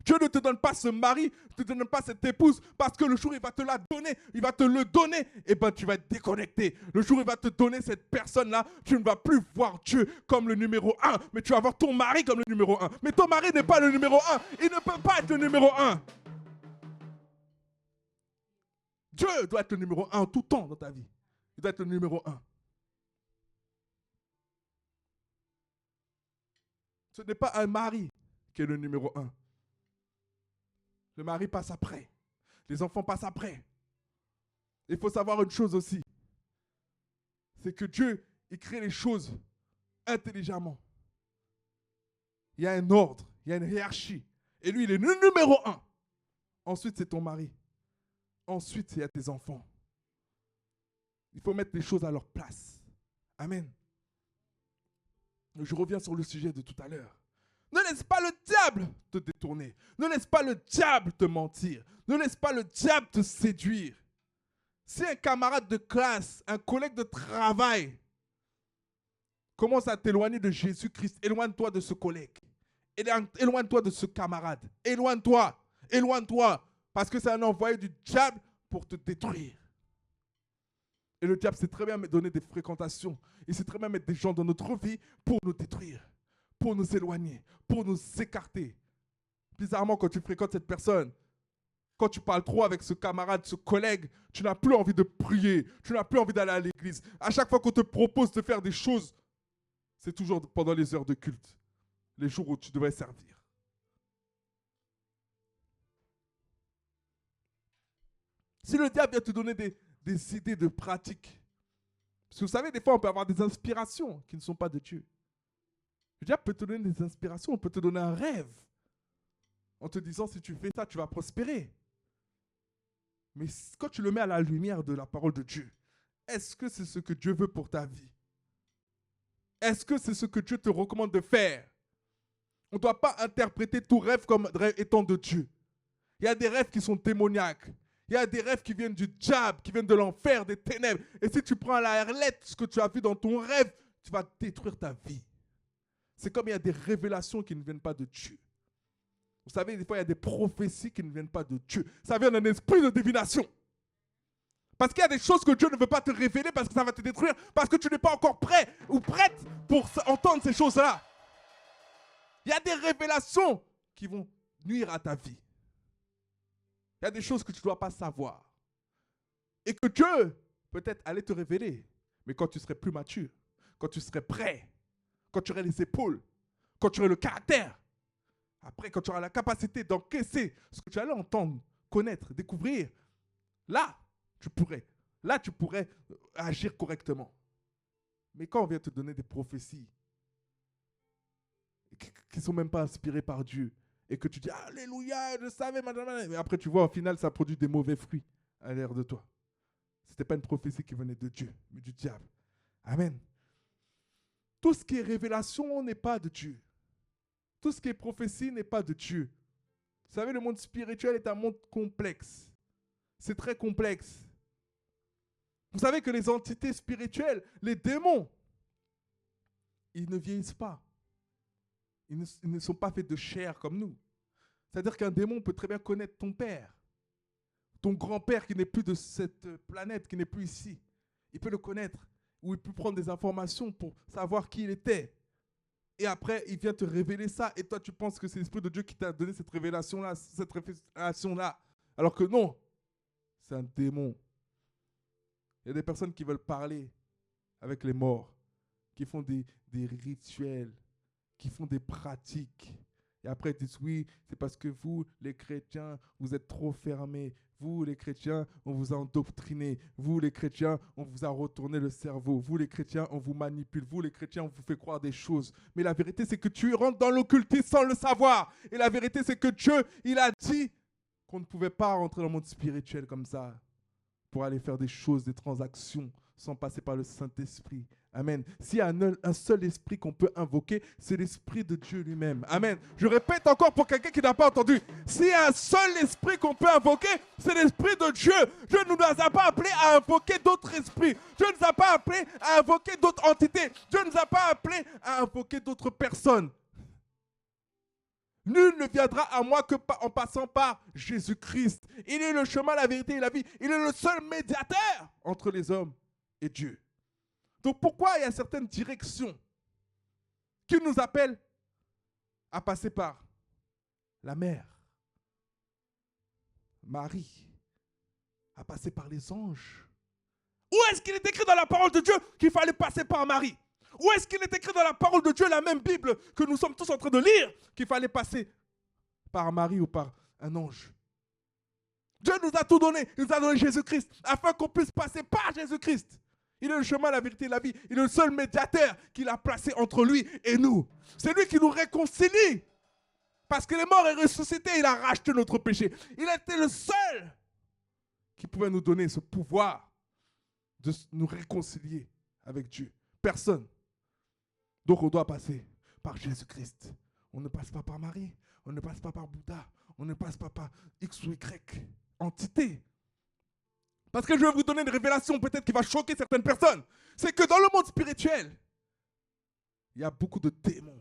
Dieu ne te donne pas ce mari, ne te donne pas cette épouse, parce que le jour où il va te la donner, il va te le donner, et bien tu vas être déconnecté. Le jour où il va te donner cette personne-là, tu ne vas plus voir Dieu comme le numéro 1, mais tu vas voir ton mari comme le numéro 1. Mais ton mari n'est pas le numéro 1, il ne peut pas être le numéro 1. Dieu doit être le numéro 1 tout temps dans ta vie. Il doit être le numéro 1. Ce n'est pas un mari qui est le numéro 1. Le mari passe après. Les enfants passent après. Il faut savoir une chose aussi. C'est que Dieu, il crée les choses intelligemment. Il y a un ordre, il y a une hiérarchie. Et lui, il est le numéro 1. Ensuite, c'est ton mari. Ensuite, il y a tes enfants. Il faut mettre les choses à leur place. Amen. Je reviens sur le sujet de tout à l'heure. Ne laisse pas le diable te détourner. Ne laisse pas le diable te mentir. Ne laisse pas le diable te séduire. Si un camarade de classe, un collègue de travail commence à t'éloigner de Jésus-Christ, éloigne-toi de ce collègue. Éloigne-toi de ce camarade. Éloigne-toi. Éloigne-toi. Parce que c'est un envoyé du diable pour te détruire. Et le diable sait très bien donner des fréquentations. Il sait très bien mettre des gens dans notre vie pour nous détruire, pour nous éloigner, pour nous écarter. Bizarrement, quand tu fréquentes cette personne, quand tu parles trop avec ce camarade, ce collègue, tu n'as plus envie de prier, tu n'as plus envie d'aller à l'église. À chaque fois qu'on te propose de faire des choses, c'est toujours pendant les heures de culte, les jours où tu devrais servir. Si le diable vient te donner des idées de pratique, parce que vous savez, des fois, on peut avoir des inspirations qui ne sont pas de Dieu. Le diable peut te donner des inspirations, on peut te donner un rêve, en te disant, si tu fais ça, tu vas prospérer. Mais quand tu le mets à la lumière de la parole de Dieu, est-ce que c'est ce que Dieu veut pour ta vie? Est-ce que c'est ce que Dieu te recommande de faire? On ne doit pas interpréter tout rêve comme rêve étant de Dieu. Il y a des rêves qui sont démoniaques. Il y a des rêves qui viennent du diable, qui viennent de l'enfer, des ténèbres. Et si tu prends à la lettre ce que tu as vu dans ton rêve, tu vas détruire ta vie. C'est comme il y a des révélations qui ne viennent pas de Dieu. Vous savez, des fois, il y a des prophéties qui ne viennent pas de Dieu. Ça vient d'un esprit de divination. Parce qu'il y a des choses que Dieu ne veut pas te révéler parce que ça va te détruire, parce que tu n'es pas encore prêt ou prête pour entendre ces choses-là. Il y a des révélations qui vont nuire à ta vie. Il y a des choses que tu ne dois pas savoir. Et que Dieu, peut-être, allait te révéler. Mais quand tu serais plus mature, quand tu serais prêt, quand tu aurais les épaules, quand tu aurais le caractère, après, quand tu auras la capacité d'encaisser ce que tu allais entendre, connaître, découvrir, là, tu pourrais agir correctement. Mais quand on vient te donner des prophéties qui ne sont même pas inspirées par Dieu, et que tu dis, alléluia, je savais, mais après tu vois, au final, ça produit des mauvais fruits à l'air de toi. Ce n'était pas une prophétie qui venait de Dieu, mais du diable. Amen. Tout ce qui est révélation n'est pas de Dieu. Tout ce qui est prophétie n'est pas de Dieu. Vous savez, le monde spirituel est un monde complexe. C'est très complexe. Vous savez que les entités spirituelles, les démons, ils ne vieillissent pas. Ils ne sont pas faits de chair comme nous. C'est-à-dire qu'un démon peut très bien connaître ton père, ton grand-père qui n'est plus de cette planète, qui n'est plus ici. Il peut le connaître, ou il peut prendre des informations pour savoir qui il était. Et après, il vient te révéler ça, et toi, tu penses que c'est l'Esprit de Dieu qui t'a donné cette révélation-là, alors que non, c'est un démon. Il y a des personnes qui veulent parler avec les morts, qui font des rituels, qui font des pratiques. Et après, ils disent, oui, c'est parce que vous, les chrétiens, vous êtes trop fermés. Vous, les chrétiens, on vous a endoctriné. Vous, les chrétiens, on vous a retourné le cerveau. Vous, les chrétiens, on vous manipule. Vous, les chrétiens, on vous fait croire des choses. Mais la vérité, c'est que tu rentres dans l'occultisme sans le savoir. Et la vérité, c'est que Dieu, il a dit qu'on ne pouvait pas rentrer dans le monde spirituel comme ça pour aller faire des choses, des transactions, sans passer par le Saint-Esprit. Amen. S'il y a un seul esprit qu'on peut invoquer, c'est l'Esprit de Dieu lui-même. Amen. Je répète encore pour quelqu'un qui n'a pas entendu. S'il y a un seul esprit qu'on peut invoquer, c'est l'Esprit de Dieu. Dieu ne nous a pas appelés à invoquer d'autres esprits. Dieu ne nous a pas appelés à invoquer d'autres entités. Dieu ne nous a pas appelés à invoquer d'autres personnes. Nul ne viendra à moi en passant par Jésus-Christ. Il est le chemin, la vérité et la vie. Il est le seul médiateur entre les hommes et Dieu. Donc pourquoi il y a certaines directions qui nous appellent à passer par la mère, Marie, à passer par les anges? Où est-ce qu'il est écrit dans la parole de Dieu qu'il fallait passer par Marie? Où est-ce qu'il est écrit dans la parole de Dieu, la même Bible que nous sommes tous en train de lire, qu'il fallait passer par Marie ou par un ange? Dieu nous a tout donné. Il nous a donné Jésus-Christ afin qu'on puisse passer par Jésus-Christ. Il est le chemin, la vérité et la vie. Il est le seul médiateur qu'il a placé entre lui et nous. C'est lui qui nous réconcilie. Parce qu'il est mort et ressuscité, il a racheté notre péché. Il était le seul qui pouvait nous donner ce pouvoir de nous réconcilier avec Dieu. Personne. Donc on doit passer par Jésus-Christ. On ne passe pas par Marie, on ne passe pas par Bouddha, on ne passe pas par X ou Y entité. Parce que je vais vous donner une révélation peut-être qui va choquer certaines personnes. C'est que dans le monde spirituel, il y a beaucoup de démons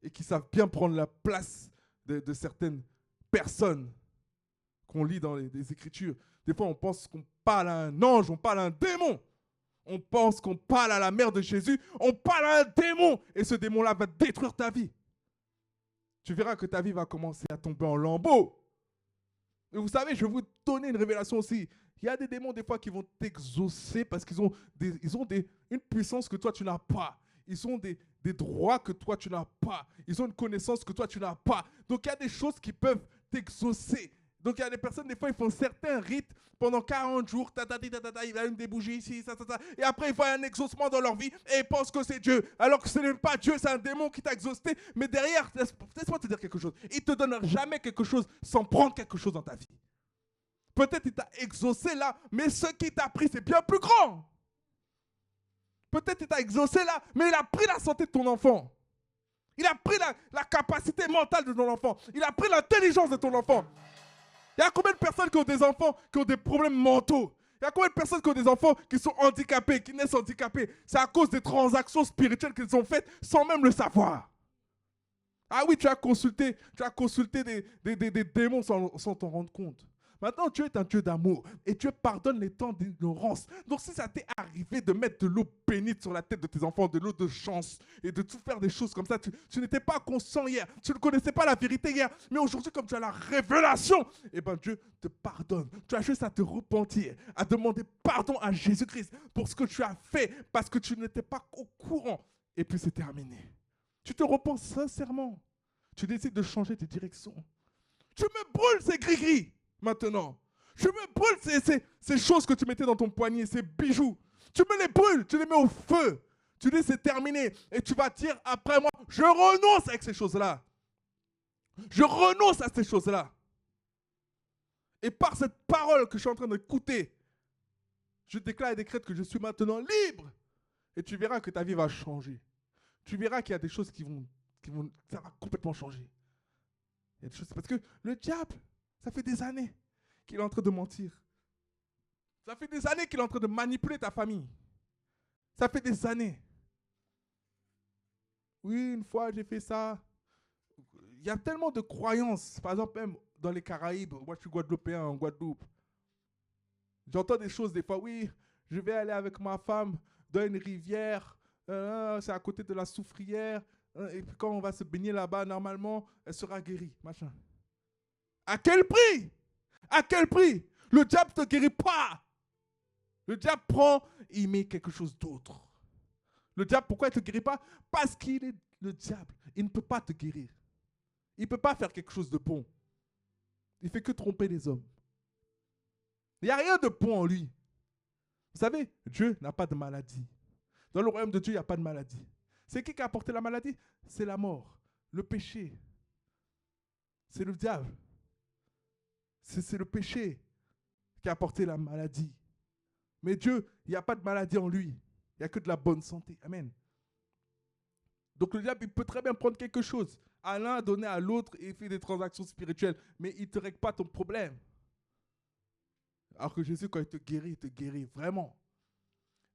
et qui savent bien prendre la place de certaines personnes qu'on lit dans les Écritures. Des fois, on pense qu'on parle à un ange, on parle à un démon. On pense qu'on parle à la mère de Jésus, on parle à un démon. Et ce démon-là va détruire ta vie. Tu verras que ta vie va commencer à tomber en lambeaux. Et vous savez, je vais vous donner une révélation aussi. Il y a des démons des fois qui vont t'exaucer parce qu'ils ont, une puissance que toi tu n'as pas. Ils ont des droits que toi tu n'as pas. Ils ont une connaissance que toi tu n'as pas. Donc il y a des choses qui peuvent t'exaucer. Donc il y a des personnes, des fois, ils font certains rites pendant 40 jours, ils allument des bougies ici, et après ils voient un exaucement dans leur vie et ils pensent que c'est Dieu. Alors que ce n'est pas Dieu, c'est un démon qui t'a exaucé. Mais derrière, laisse-moi te dire quelque chose. Il ne te donne jamais quelque chose sans prendre quelque chose dans ta vie. Peut-être il t'a exaucé là, mais ce qu'il t'a pris, c'est bien plus grand. Peut-être il t'a exaucé là, mais il a pris la santé de ton enfant. Il a pris la capacité mentale de ton enfant. Il a pris l'intelligence de ton enfant. Il y a combien de personnes qui ont des enfants qui ont des problèmes mentaux? Il y a combien de personnes qui ont des enfants qui sont handicapés, qui naissent handicapés? C'est à cause des transactions spirituelles qu'ils ont faites sans même le savoir. Ah oui, tu as consulté des démons sans t'en rendre compte. Maintenant, Dieu est un Dieu d'amour et Dieu pardonne les temps d'ignorance. Donc, si ça t'est arrivé de mettre de l'eau bénite sur la tête de tes enfants, de l'eau de chance et de tout faire des choses comme ça, tu n'étais pas conscient hier, tu ne connaissais pas la vérité hier, mais aujourd'hui, comme tu as la révélation, eh bien, Dieu te pardonne. Tu as juste à te repentir, à demander pardon à Jésus-Christ pour ce que tu as fait parce que tu n'étais pas au courant. Et puis, c'est terminé. Tu te repens sincèrement. Tu décides de changer de direction. Tu me brûles ces gris-gris maintenant. Je me brûle ces choses que tu mettais dans ton poignet, ces bijoux. Tu me les brûles, tu les mets au feu. Tu dis c'est terminé. Et tu vas dire après moi, je renonce avec ces choses-là. Je renonce à ces choses-là. Et par cette parole que je suis en train d'écouter, je déclare et décrète que je suis maintenant libre. Et tu verras que ta vie va changer. Tu verras qu'il y a des choses ça va complètement changer. Il y a des choses, parce que le diable, ça fait des années qu'il est en train de mentir. Ça fait des années qu'il est en train de manipuler ta famille. Ça fait des années. Oui, une fois j'ai fait ça. Il y a tellement de croyances. Par exemple, même dans les Caraïbes, moi je suis guadeloupéen en Guadeloupe. J'entends des choses des fois. Oui, je vais aller avec ma femme dans une rivière. C'est à côté de la soufrière. Et puis quand on va se baigner là-bas, normalement, elle sera guérie. Machin. À quel prix? À quel prix? Le diable ne te guérit pas. Le diable prend, il met quelque chose d'autre. Le diable, pourquoi il ne te guérit pas? Parce qu'il est le diable. Il ne peut pas te guérir. Il ne peut pas faire quelque chose de bon. Il ne fait que tromper les hommes. Il n'y a rien de bon en lui. Vous savez, Dieu n'a pas de maladie. Dans le royaume de Dieu, il n'y a pas de maladie. C'est qui a apporté la maladie? C'est la mort, le péché. C'est le diable. C'est le péché qui a apporté la maladie. Mais Dieu, il n'y a pas de maladie en lui. Il n'y a que de la bonne santé. Amen. Donc le diable, il peut très bien prendre quelque chose à l'un, donner à l'autre et faire des transactions spirituelles. Mais il ne te règle pas ton problème. Alors que Jésus, quand il te guérit vraiment.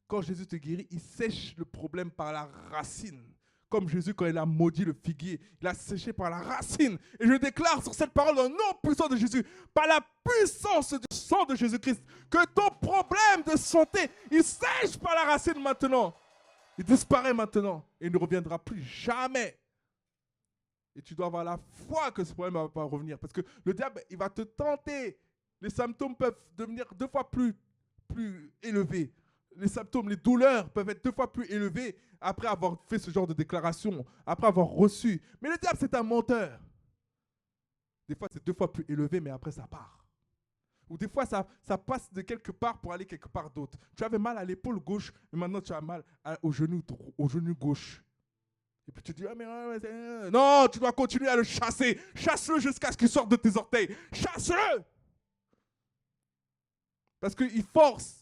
Quand Jésus te guérit, il sèche le problème par la racine. Comme Jésus, quand il a maudit le figuier, il a séché par la racine. Et je déclare sur cette parole, dans le nom puissant de Jésus, par la puissance du sang de Jésus-Christ, que ton problème de santé, il sèche par la racine maintenant. Il disparaît maintenant et il ne reviendra plus jamais. Et tu dois avoir la foi que ce problème ne va pas revenir. Parce que le diable, il va te tenter. Les symptômes peuvent devenir 2 fois plus élevés. Les symptômes, les douleurs peuvent être 2 fois plus élevées après avoir fait ce genre de déclaration, après avoir reçu. Mais le diable, c'est un menteur. Des fois, c'est 2 fois plus élevé, mais après, ça part. Ou des fois, ça passe de quelque part pour aller quelque part d'autre. Tu avais mal à l'épaule gauche, mais maintenant, tu as mal au genou gauche. Et puis tu dis, non, tu dois continuer à le chasser. Chasse-le jusqu'à ce qu'il sorte de tes orteils. Chasse-le! Parce qu'il force.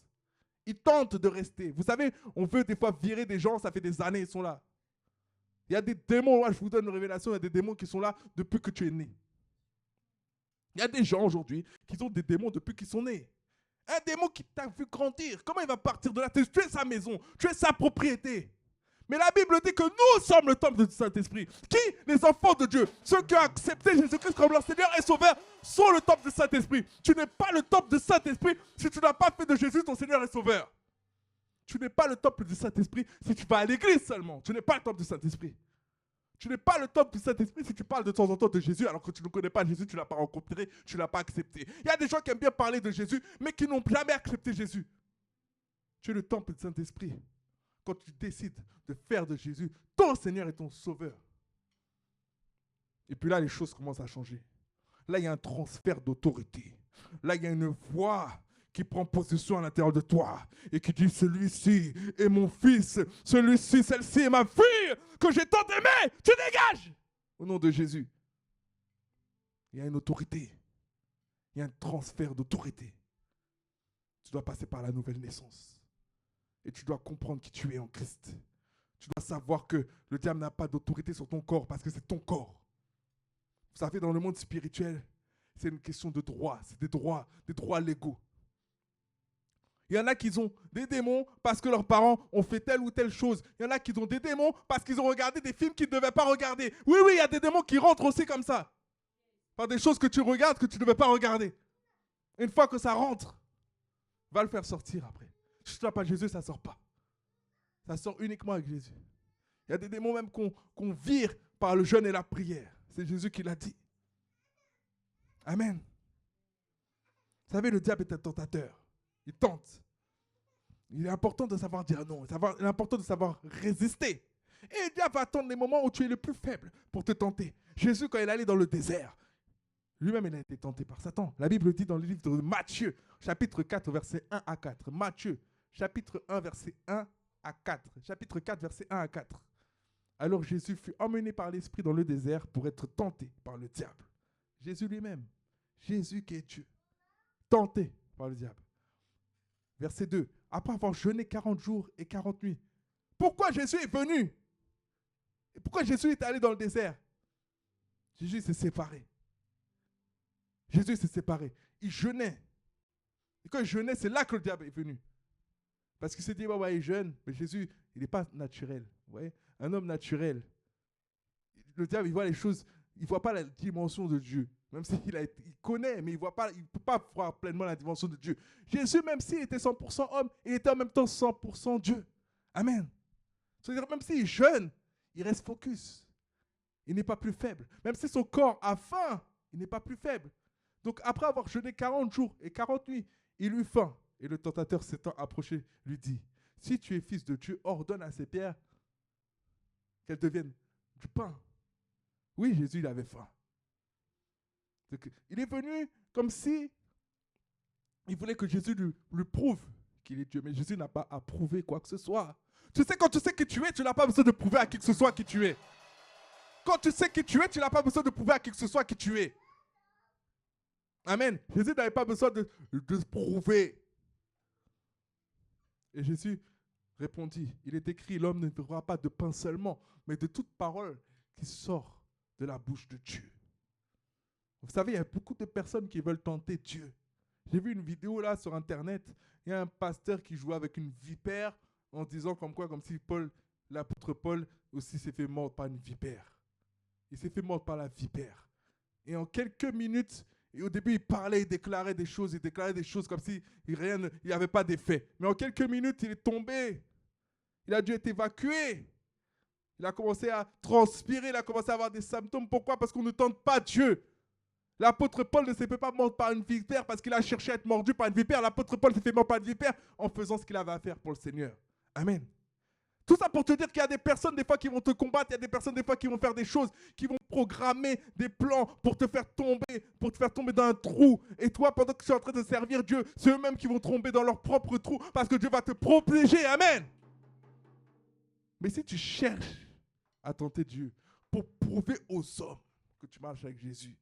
Ils tentent de rester. Vous savez, on veut des fois virer des gens, ça fait des années, ils sont là. Il y a des démons, moi je vous donne une révélation, il y a des démons qui sont là depuis que tu es né. Il y a des gens aujourd'hui qui ont des démons depuis qu'ils sont nés. Un démon qui t'a vu grandir, comment il va partir de là? Tu es sa maison, tu es sa propriété. Mais la Bible dit que nous sommes le temple du Saint-Esprit. Qui? Les enfants de Dieu. Ceux qui ont accepté Jésus-Christ comme leur Seigneur et Sauveur sont le temple du Saint-Esprit. Tu n'es pas le temple du Saint-Esprit si tu n'as pas fait de Jésus ton Seigneur et Sauveur. Tu n'es pas le temple du Saint-Esprit si tu vas à l'église seulement. Tu n'es pas le temple du Saint-Esprit. Tu n'es pas le temple du Saint-Esprit si tu parles de temps en temps de Jésus alors que tu ne connais pas Jésus, tu ne l'as pas rencontré, tu ne l'as pas accepté. Il y a des gens qui aiment bien parler de Jésus mais qui n'ont jamais accepté Jésus. Tu es le temple du Saint-Esprit. Quand tu décides de faire de Jésus ton Seigneur et ton Sauveur. Et puis là, les choses commencent à changer. Là, il y a un transfert d'autorité. Là, il y a une voix qui prend possession à l'intérieur de toi et qui dit, celui-ci est mon fils, celui-ci, celle-ci est ma fille, que j'ai tant aimé, tu dégages! Au nom de Jésus. Il y a une autorité. Il y a un transfert d'autorité. Tu dois passer par la nouvelle naissance. Et tu dois comprendre qui tu es en Christ. Tu dois savoir que le diable n'a pas d'autorité sur ton corps parce que c'est ton corps. Vous savez, dans le monde spirituel, c'est une question de droit. C'est des droits légaux. Il y en a qui ont des démons parce que leurs parents ont fait telle ou telle chose. Il y en a qui ont des démons parce qu'ils ont regardé des films qu'ils ne devaient pas regarder. Oui, il y a des démons qui rentrent aussi comme ça. Par des choses que tu regardes que tu ne devais pas regarder. Une fois que ça rentre, va le faire sortir après. Si tu n'as pas Jésus, ça ne sort pas. Ça sort uniquement avec Jésus. Il y a des démons même qu'on vire par le jeûne et la prière. C'est Jésus qui l'a dit. Amen. Vous savez, le diable est un tentateur. Il tente. Il est important de savoir dire non. Il est important de savoir résister. Et le diable va attendre les moments où tu es le plus faible pour te tenter. Jésus, quand il allait dans le désert, lui-même, il a été tenté par Satan. La Bible dit dans le livre de Matthieu, chapitre 4, versets 1 à 4. Matthieu, chapitre 1, verset 1 à 4. Chapitre 4, versets 1 à 4. Alors Jésus fut emmené par l'Esprit dans le désert pour être tenté par le diable. Jésus lui-même, Jésus qui est Dieu, tenté par le diable. Verset 2. Après avoir jeûné 40 jours et 40 nuits. Pourquoi Jésus est venu? Et pourquoi Jésus est allé dans le désert? Jésus s'est séparé. Jésus s'est séparé. Il jeûnait. Et quand il jeûnait, c'est là que le diable est venu. Parce qu'il s'est dit, ouais, il jeûne, mais Jésus, il n'est pas naturel. Vous voyez? Un homme naturel. Le diable, il voit les choses, il ne voit pas la dimension de Dieu. Même s'il il connaît, mais il ne peut pas voir pleinement la dimension de Dieu. Jésus, même s'il était 100% homme, il était en même temps 100% Dieu. Amen. C'est-à-dire, même s'il jeûne, il reste focus. Il n'est pas plus faible. Même si son corps a faim, il n'est pas plus faible. Donc, après avoir jeûné 40 jours et 40 nuits, il eut faim. Et le tentateur s'étant approché, lui dit, si tu es fils de Dieu, ordonne à ces pierres qu'elles deviennent du pain. Oui, Jésus, il avait faim. Donc, il est venu comme si il voulait que Jésus lui prouve qu'il est Dieu. Mais Jésus n'a pas à prouver quoi que ce soit. Tu sais, quand tu sais qui tu es, tu n'as pas besoin de prouver à qui que ce soit qui tu es. Quand tu sais qui tu es, tu n'as pas besoin de prouver à qui que ce soit qui tu es. Amen. Jésus n'avait pas besoin de se prouver. Et Jésus répondit, il est écrit, l'homme ne vivra pas de pain seulement, mais de toute parole qui sort de la bouche de Dieu. Vous savez, il y a beaucoup de personnes qui veulent tenter Dieu. J'ai vu une vidéo là sur Internet, il y a un pasteur qui jouait avec une vipère en disant comme si l'apôtre Paul aussi s'est fait mordre par une vipère. Il s'est fait mordre par la vipère. Et en quelques minutes, et au début, il déclarait des choses comme si il n'y avait pas d'effet. Mais en quelques minutes, il est tombé. Il a dû être évacué. Il a commencé à transpirer, il a commencé à avoir des symptômes. Pourquoi? Parce qu'on ne tente pas Dieu. L'apôtre Paul ne s'est fait pas mordre par une vipère parce qu'il a cherché à être mordu par une vipère. L'apôtre Paul s'est fait mordre par une vipère en faisant ce qu'il avait à faire pour le Seigneur. Amen. Tout ça pour te dire qu'il y a des personnes des fois qui vont te combattre, il y a des personnes des fois qui vont faire des choses, qui vont programmer des plans pour te faire tomber dans un trou. Et toi, pendant que tu es en train de servir Dieu, c'est eux-mêmes qui vont tomber dans leur propre trou parce que Dieu va te protéger. Amen. Mais si tu cherches à tenter Dieu pour prouver aux hommes que tu marches avec Jésus,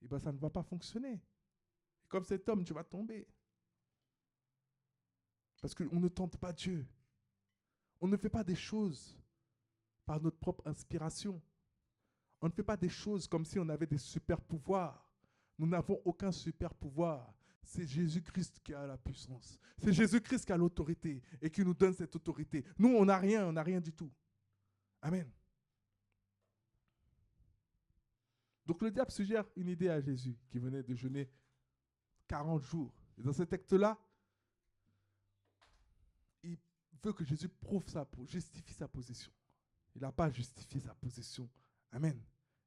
eh bien ça ne va pas fonctionner. Et comme cet homme, tu vas tomber. Parce qu'on ne tente pas Dieu. On ne fait pas des choses par notre propre inspiration. On ne fait pas des choses comme si on avait des super pouvoirs. Nous n'avons aucun super pouvoir. C'est Jésus-Christ qui a la puissance. C'est Jésus-Christ qui a l'autorité et qui nous donne cette autorité. Nous, on n'a rien du tout. Amen. Donc le diable suggère une idée à Jésus qui venait de jeûner 40 jours. Et dans ce texte-là, il veut que Jésus justifie sa position. Il n'a pas justifié sa position. Amen.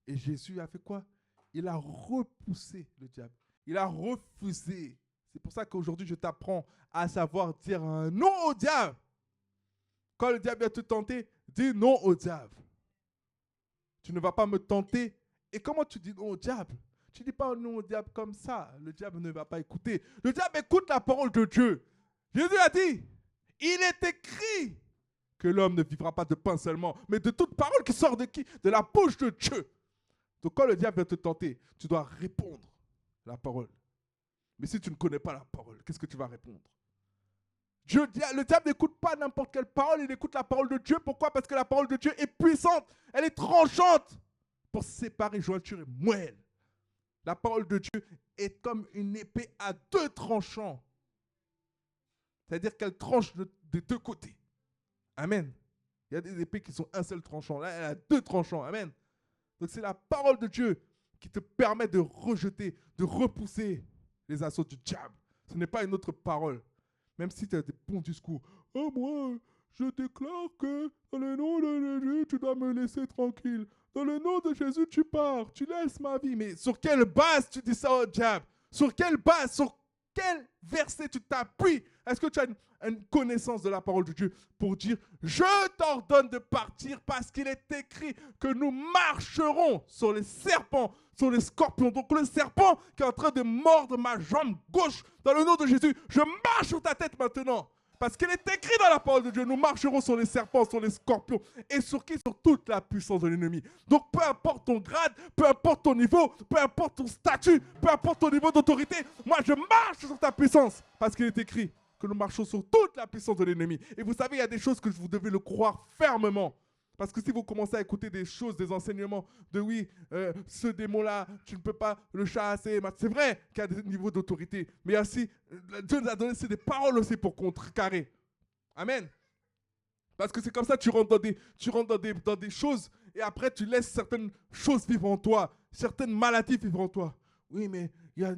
Et Jésus a fait quoi? Il a repoussé le diable. Il a refusé. C'est pour ça qu'aujourd'hui, je t'apprends à savoir dire un non au diable. Quand le diable vient te tenter, dis non au diable. Tu ne vas pas me tenter. Et comment tu dis non au diable? Tu ne dis pas non au diable comme ça. Le diable ne va pas écouter. Le diable écoute la parole de Dieu. Jésus a dit, il est écrit que l'homme ne vivra pas de pain seulement, mais de toute parole qui sort de qui? De la bouche de Dieu. Donc quand le diable vient te tenter, tu dois répondre la parole. Mais si tu ne connais pas la parole, qu'est-ce que tu vas répondre? Le diable n'écoute pas n'importe quelle parole, il écoute la parole de Dieu. Pourquoi? Parce que la parole de Dieu est puissante, elle est tranchante pour séparer jointure et moelle. La parole de Dieu est comme une épée à deux tranchants. C'est-à-dire qu'elle tranche des deux côtés. Amen. Il y a des épées qui sont un seul tranchant. Là, elle a deux tranchants. Amen. Donc c'est la parole de Dieu qui te permet de rejeter, de repousser les assauts du diable. Ce n'est pas une autre parole. Même si tu as des bons discours. Oh, moi, je déclare que dans le nom de Jésus, tu dois me laisser tranquille. Dans le nom de Jésus, tu pars, tu laisses ma vie. Mais sur quelle base tu dis ça au diable? Sur quelle base? Sur quel verset tu t'appuies? Est-ce que tu as une connaissance de la parole de Dieu pour dire je t'ordonne de partir parce qu'il est écrit que nous marcherons sur les serpents, sur les scorpions. Donc le serpent qui est en train de mordre ma jambe gauche, dans le nom de Jésus, je marche sur ta tête maintenant. Parce qu'il est écrit dans la parole de Dieu, nous marcherons sur les serpents, sur les scorpions, et sur qui? Sur toute la puissance de l'ennemi. Donc peu importe ton grade, peu importe ton niveau, peu importe ton statut, peu importe ton niveau d'autorité, moi je marche sur ta puissance. Parce qu'il est écrit que nous marchons sur toute la puissance de l'ennemi. Et vous savez, il y a des choses que vous devez le croire fermement. Parce que si vous commencez à écouter des choses, des enseignements de oui, ce démon-là, tu ne peux pas le chasser. C'est vrai qu'il y a des niveaux d'autorité. Mais aussi, Dieu nous a donné des paroles aussi pour contrecarrer. Amen. Parce que c'est comme ça, tu rentres dans des choses et après tu laisses certaines choses vivre en toi, certaines maladies vivre en toi. Oui, mais il y a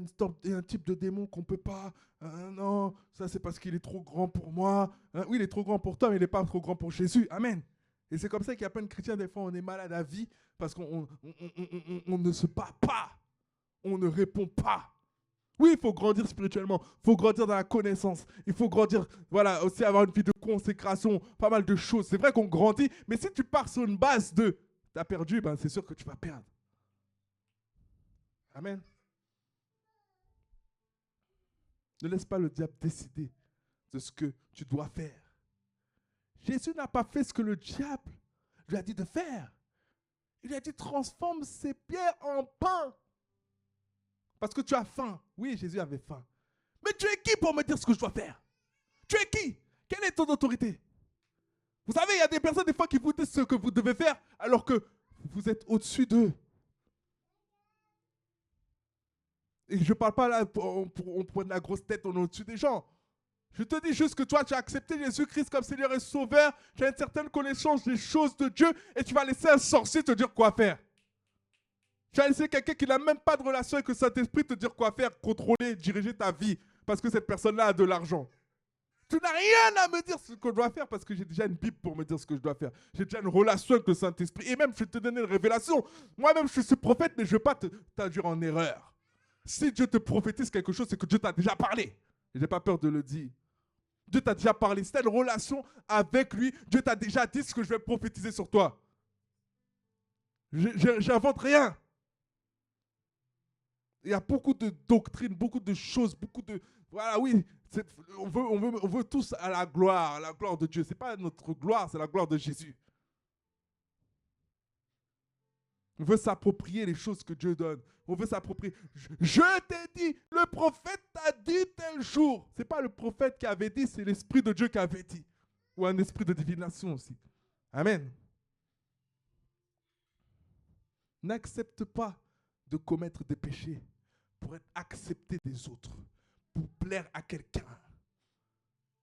un type de démon qu'on ne peut pas. Non, ça c'est parce qu'il est trop grand pour moi. Oui, il est trop grand pour toi, mais il n'est pas trop grand pour Jésus. Amen. Et c'est comme ça qu'il y a plein de chrétiens, des fois, on est malade à vie parce qu'on ne se bat pas. On ne répond pas. Oui, il faut grandir spirituellement. Il faut grandir dans la connaissance. Il faut grandir, voilà, aussi avoir une vie de consécration, pas mal de choses. C'est vrai qu'on grandit, mais si tu pars sur une base de « t'as perdu », ben c'est sûr que tu vas perdre. Amen. Ne laisse pas le diable décider de ce que tu dois faire. Jésus n'a pas fait ce que le diable lui a dit de faire. Il lui a dit transforme ces pierres en pain. Parce que tu as faim. Oui, Jésus avait faim. Mais tu es qui pour me dire ce que je dois faire? Tu es qui? Quelle est ton autorité? Vous savez, il y a des personnes des fois qui vous disent ce que vous devez faire alors que vous êtes au-dessus d'eux. Et je ne parle pas là, on prend de la grosse tête, on est au-dessus des gens. Je te dis juste que toi, tu as accepté Jésus-Christ comme Seigneur et Sauveur, tu as une certaine connaissance des choses de Dieu et tu vas laisser un sorcier te dire quoi faire. Tu vas laisser quelqu'un qui n'a même pas de relation avec le Saint-Esprit te dire quoi faire, contrôler, diriger ta vie parce que cette personne-là a de l'argent. Tu n'as rien à me dire ce que je dois faire parce que j'ai déjà une Bible pour me dire ce que je dois faire. J'ai déjà une relation avec le Saint-Esprit et même je vais te donner une révélation. Moi-même, je suis prophète, mais je ne vais pas t'induire en erreur. Si Dieu te prophétise quelque chose, c'est que Dieu t'a déjà parlé. Je n'ai pas peur de le dire. Dieu t'a déjà parlé. Si tu as une relation avec lui, Dieu t'a déjà dit ce que je vais prophétiser sur toi. J'invente rien. Il y a beaucoup de doctrines, beaucoup de choses, beaucoup de... Voilà, oui, on veut tous à la gloire de Dieu. Ce n'est pas notre gloire, c'est la gloire de Jésus. On veut s'approprier les choses que Dieu donne. On veut s'approprier. Je t'ai dit, le prophète t'a dit tel jour. Ce n'est pas le prophète qui avait dit, c'est l'Esprit de Dieu qui avait dit. Ou un esprit de divination aussi. Amen. N'accepte pas de commettre des péchés pour être accepté des autres, pour plaire à quelqu'un.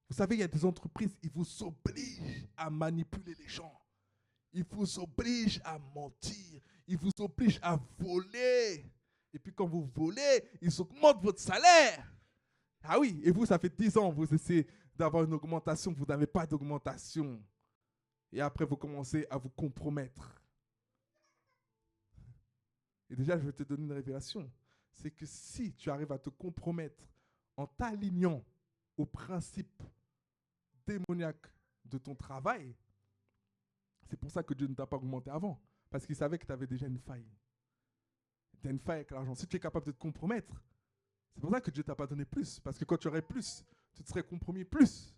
Vous savez, il y a des entreprises, ils vous obligent à manipuler les gens. Ils vous obligent à mentir. Ils vous obligent à voler. Et puis quand vous volez, ils augmentent votre salaire. Ah oui, et vous, ça fait 10 ans, vous essayez d'avoir une augmentation, vous n'avez pas d'augmentation. Et après, vous commencez à vous compromettre. Et déjà, je vais te donner une révélation. C'est que si tu arrives à te compromettre en t'alignant aux principes démoniaques de ton travail, c'est pour ça que Dieu ne t'a pas augmenté avant. Parce qu'il savait que tu avais déjà une faille. Tu as une faille avec l'argent. Si tu es capable de te compromettre, c'est pour ça que Dieu ne t'a pas donné plus. Parce que quand tu aurais plus, tu te serais compromis plus.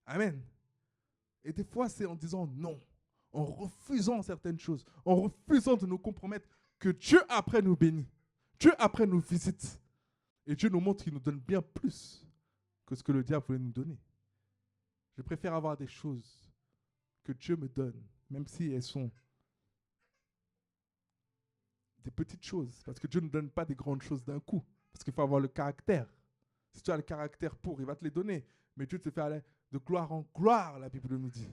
Amen. Et des fois, c'est en disant non, en refusant certaines choses, en refusant de nous compromettre, que Dieu après nous bénit. Dieu après nous visite. Et Dieu nous montre qu'il nous donne bien plus que ce que le diable voulait nous donner. Je préfère avoir des choses que Dieu me donne, même si elles sont des petites choses. Parce que Dieu ne donne pas des grandes choses d'un coup. Parce qu'il faut avoir le caractère. Si tu as le caractère pour, il va te les donner. Mais Dieu te fait aller de gloire en gloire, la Bible nous dit.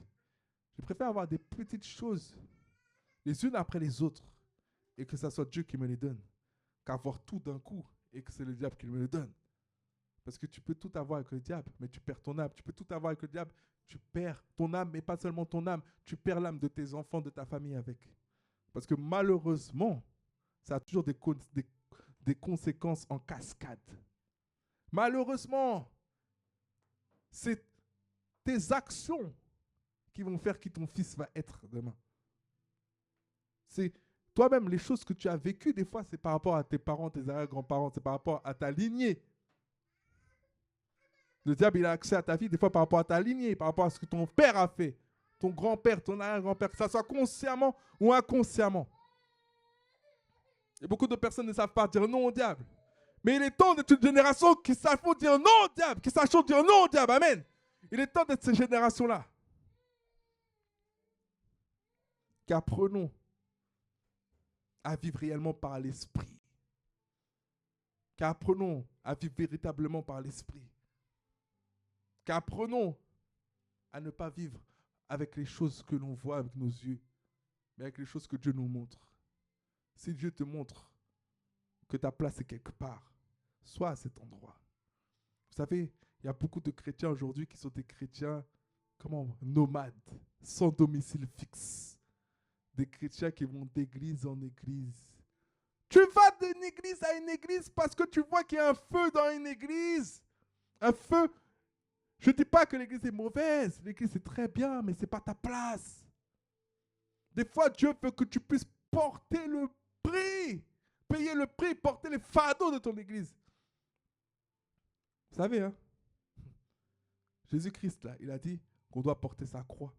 Je préfère avoir des petites choses, les unes après les autres, et que ce soit Dieu qui me les donne, qu'avoir tout d'un coup et que c'est le diable qui me le donne. Parce que tu peux tout avoir avec le diable, mais tu perds ton âme. Tu peux tout avoir avec le diable, tu perds ton âme, mais pas seulement ton âme, tu perds l'âme de tes enfants, de ta famille avec. Parce que malheureusement, ça a toujours des conséquences en cascade. Malheureusement, c'est tes actions qui vont faire qui ton fils va être demain. C'est toi-même, les choses que tu as vécues, des fois, c'est par rapport à tes parents, tes arrière-grands-parents, c'est par rapport à ta lignée. Le diable, il a accès à ta vie, des fois, par rapport à ta lignée, par rapport à ce que ton père a fait, ton grand-père, ton arrière-grand-père, que ça soit consciemment ou inconsciemment. Et beaucoup de personnes ne savent pas dire non au diable. Mais il est temps d'être une génération qui sache dire non au diable, qui sache dire non au diable. Amen. Il est temps d'être cette génération-là. Qu'apprenons à vivre réellement par l'esprit. Qu'apprenons à vivre véritablement par l'esprit. Qu'apprenons à ne pas vivre avec les choses que l'on voit avec nos yeux, mais avec les choses que Dieu nous montre. Si Dieu te montre que ta place est quelque part, sois à cet endroit. Vous savez, il y a beaucoup de chrétiens aujourd'hui qui sont des chrétiens, nomades, sans domicile fixe. Des chrétiens qui vont d'église en église. Tu vas d'une église à une église parce que tu vois qu'il y a un feu dans une église. Un feu. Je ne dis pas que l'église est mauvaise. L'église est très bien, mais ce n'est pas ta place. Des fois, Dieu veut que tu puisses porter le prix. Payer le prix, porter les fardeaux de ton église. Vous savez, hein? Jésus-Christ, là, il a dit qu'on doit porter sa croix.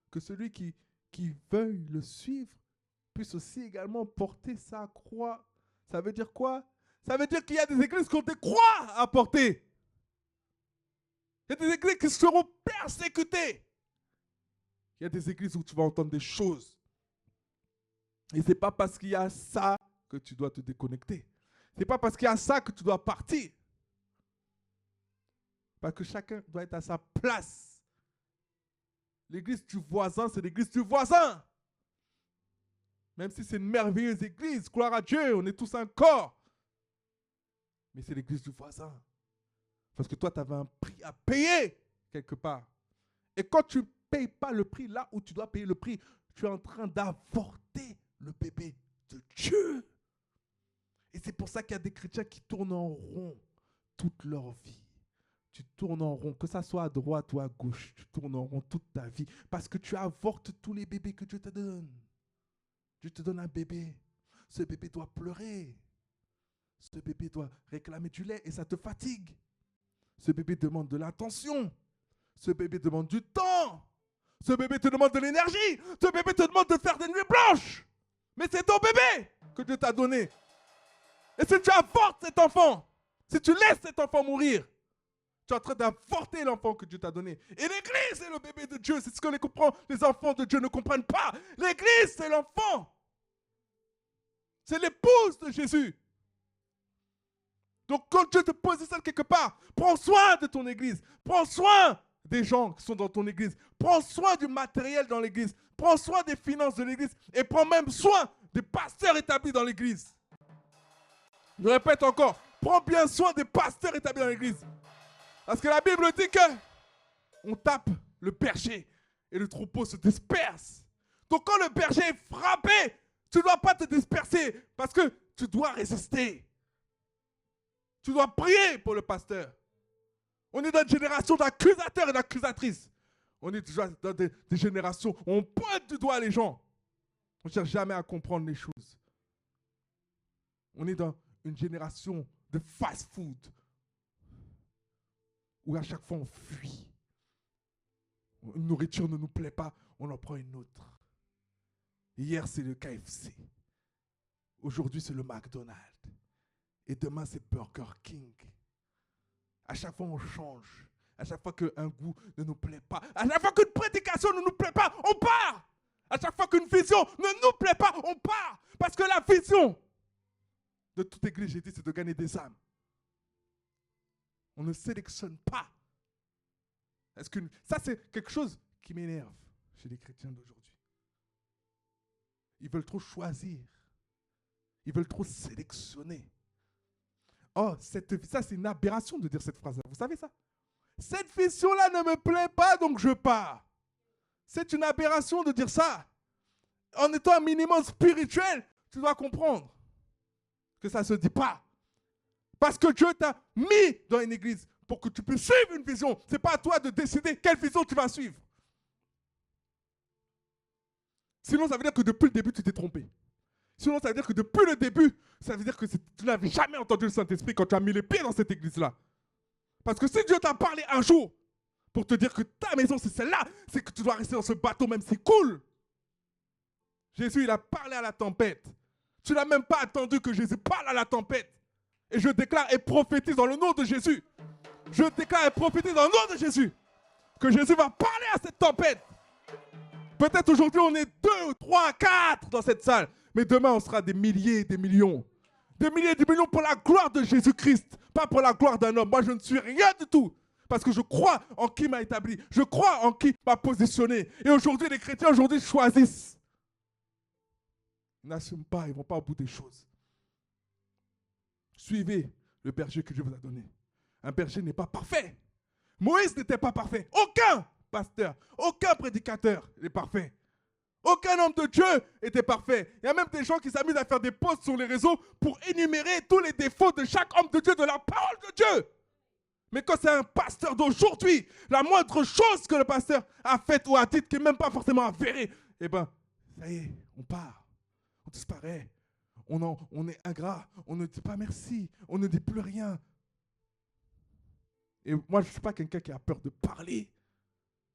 Que celui qui veuille le suivre puisse aussi également porter sa croix. Ça veut dire quoi? Ça veut dire qu'il y a des églises qui ont des croix à porter. Il y a des églises qui seront persécutées. Il y a des églises où tu vas entendre des choses. Et ce n'est pas parce qu'il y a ça que tu dois te déconnecter. Ce n'est pas parce qu'il y a ça que tu dois partir. Parce que chacun doit être à sa place. L'église du voisin, c'est l'église du voisin. Même si c'est une merveilleuse église, gloire à Dieu, on est tous un corps. Mais c'est l'église du voisin. Parce que toi, tu avais un prix à payer quelque part. Et quand tu ne payes pas le prix là où tu dois payer le prix, tu es en train d'avorter le bébé de Dieu. Et c'est pour ça qu'il y a des chrétiens qui tournent en rond toute leur vie. Tu tournes en rond, que ça soit à droite ou à gauche, tu tournes en rond toute ta vie parce que tu avortes tous les bébés que Dieu te donne. Dieu te donne un bébé. Ce bébé doit pleurer. Ce bébé doit réclamer du lait et ça te fatigue. Ce bébé demande de l'attention. Ce bébé demande du temps. Ce bébé te demande de l'énergie. Ce bébé te demande de faire des nuits blanches. Mais c'est ton bébé que Dieu t'a donné. Et si tu avortes cet enfant, si tu laisses cet enfant mourir, tu es en train d'avorter l'enfant que Dieu t'a donné. Et l'église est le bébé de Dieu. C'est ce que les enfants de Dieu ne comprennent pas. L'église, c'est l'enfant. C'est l'épouse de Jésus. Donc quand Dieu te positionne quelque part, prends soin de ton église. Prends soin des gens qui sont dans ton église. Prends soin du matériel dans l'église. Prends soin des finances de l'église. Et prends même soin des pasteurs établis dans l'église. Je répète encore, prends bien soin des pasteurs établis dans l'église. Parce que la Bible dit que on tape le berger et le troupeau se disperse. Donc quand le berger est frappé, tu ne dois pas te disperser parce que tu dois résister. Tu dois prier pour le pasteur. On est dans une génération d'accusateurs et d'accusatrices. On est déjà dans des générations où on pointe du doigt les gens. On ne cherche jamais à comprendre les choses. On est dans une génération de fast-food où à chaque fois on fuit. Une nourriture ne nous plaît pas, on en prend une autre. Hier, c'est le KFC. Aujourd'hui, c'est le McDonald's. Et demain, c'est Burger King. À chaque fois, on change. À chaque fois qu'un goût ne nous plaît pas. À chaque fois qu'une prédication ne nous plaît pas, on part. À chaque fois qu'une vision ne nous plaît pas, on part. Parce que la vision de toute église, j'ai dit, c'est de gagner des âmes. On ne sélectionne pas. Ça, c'est quelque chose qui m'énerve chez les chrétiens d'aujourd'hui. Ils veulent trop choisir. Ils veulent trop sélectionner. Oh, ça c'est une aberration de dire cette phrase-là. Vous savez ça? Cette vision-là ne me plaît pas, donc je pars. C'est une aberration de dire ça. En étant un minimum spirituel, tu dois comprendre que ça ne se dit pas. Parce que Dieu t'a mis dans une église pour que tu puisses suivre une vision. Ce n'est pas à toi de décider quelle vision tu vas suivre. Sinon, ça veut dire que depuis le début, tu t'es trompé. Sinon, ça veut dire que depuis le début, ça veut dire que tu n'avais jamais entendu le Saint-Esprit quand tu as mis les pieds dans cette église-là. Parce que si Dieu t'a parlé un jour pour te dire que ta maison, c'est celle-là, c'est que tu dois rester dans ce bateau même si cool. Jésus, il a parlé à la tempête. Tu n'as même pas attendu que Jésus parle à la tempête. Et je déclare et prophétise dans le nom de Jésus. Je déclare et prophétise dans le nom de Jésus que Jésus va parler à cette tempête. Peut-être aujourd'hui on est 2, 3, 4 dans cette salle. Mais demain on sera des milliers, des millions. Des milliers, des millions pour la gloire de Jésus-Christ. Pas pour la gloire d'un homme. Moi je ne suis rien du tout. Parce que je crois en qui m'a établi. Je crois en qui m'a positionné. Et aujourd'hui les chrétiens aujourd'hui choisissent. Ils n'assument pas, ils ne vont pas au bout des choses. Suivez le berger que Dieu vous a donné. Un berger n'est pas parfait. Moïse n'était pas parfait. Aucun pasteur, aucun prédicateur n'est parfait. Aucun homme de Dieu était parfait. Il y a même des gens qui s'amusent à faire des posts sur les réseaux pour énumérer tous les défauts de chaque homme de Dieu, de la parole de Dieu. Mais quand c'est un pasteur d'aujourd'hui, la moindre chose que le pasteur a faite ou a dite qui n'est même pas forcément avérée, eh bien, ça y est, on part. On disparaît. On est ingrat. On ne dit pas merci. On ne dit plus rien. Et moi, je ne suis pas quelqu'un qui a peur de parler.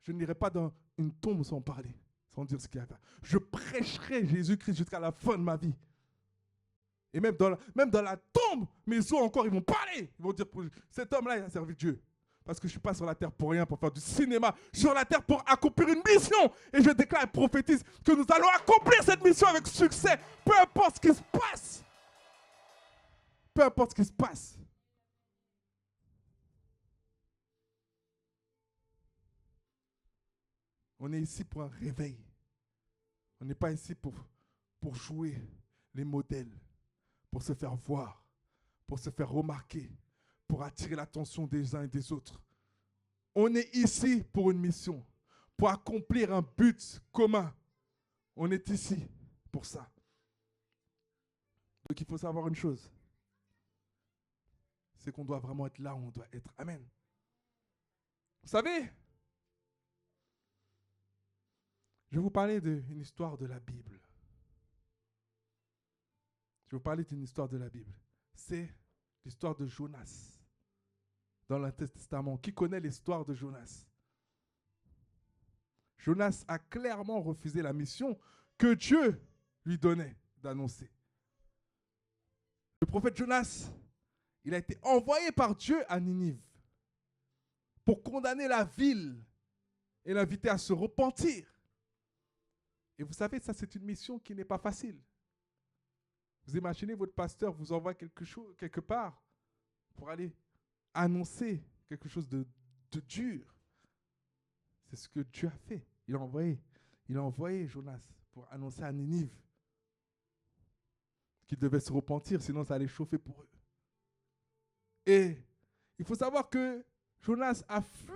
Je n'irai pas dans une tombe sans parler, sans dire ce qu'il y a à faire. Je prêcherai Jésus-Christ jusqu'à la fin de ma vie. Et même dans la tombe, mes os encore, ils vont parler. Ils vont dire, cet homme-là, il a servi Dieu. Parce que je ne suis pas sur la terre pour rien, pour faire du cinéma. Je suis sur la terre pour accomplir une mission. Et je déclare et prophétise que nous allons accomplir cette mission avec succès. Peu importe ce qui se passe. Peu importe ce qui se passe. On est ici pour un réveil. On n'est pas ici pour jouer les modèles, pour se faire voir, pour se faire remarquer, pour attirer l'attention des uns et des autres. On est ici pour une mission, pour accomplir un but commun. On est ici pour ça. Donc il faut savoir une chose, c'est qu'on doit vraiment être là où on doit être. Amen. Vous savez, je vais vous parler d'une histoire de la Bible. Je vais vous parler d'une histoire de la Bible. C'est l'histoire de Jonas dans l'Ancien Testament. Qui connaît l'histoire de Jonas? Jonas a clairement refusé la mission que Dieu lui donnait d'annoncer. Le prophète Jonas, il a été envoyé par Dieu à Ninive pour condamner la ville et l'inviter à se repentir. Et vous savez, ça c'est une mission qui n'est pas facile. Vous imaginez votre pasteur vous envoie quelque part pour aller annoncer quelque chose de dur. C'est ce que Dieu a fait. Il a envoyé Jonas pour annoncer à Ninive qu'ils devaient se repentir, sinon ça allait chauffer pour eux. Et il faut savoir que Jonas a fui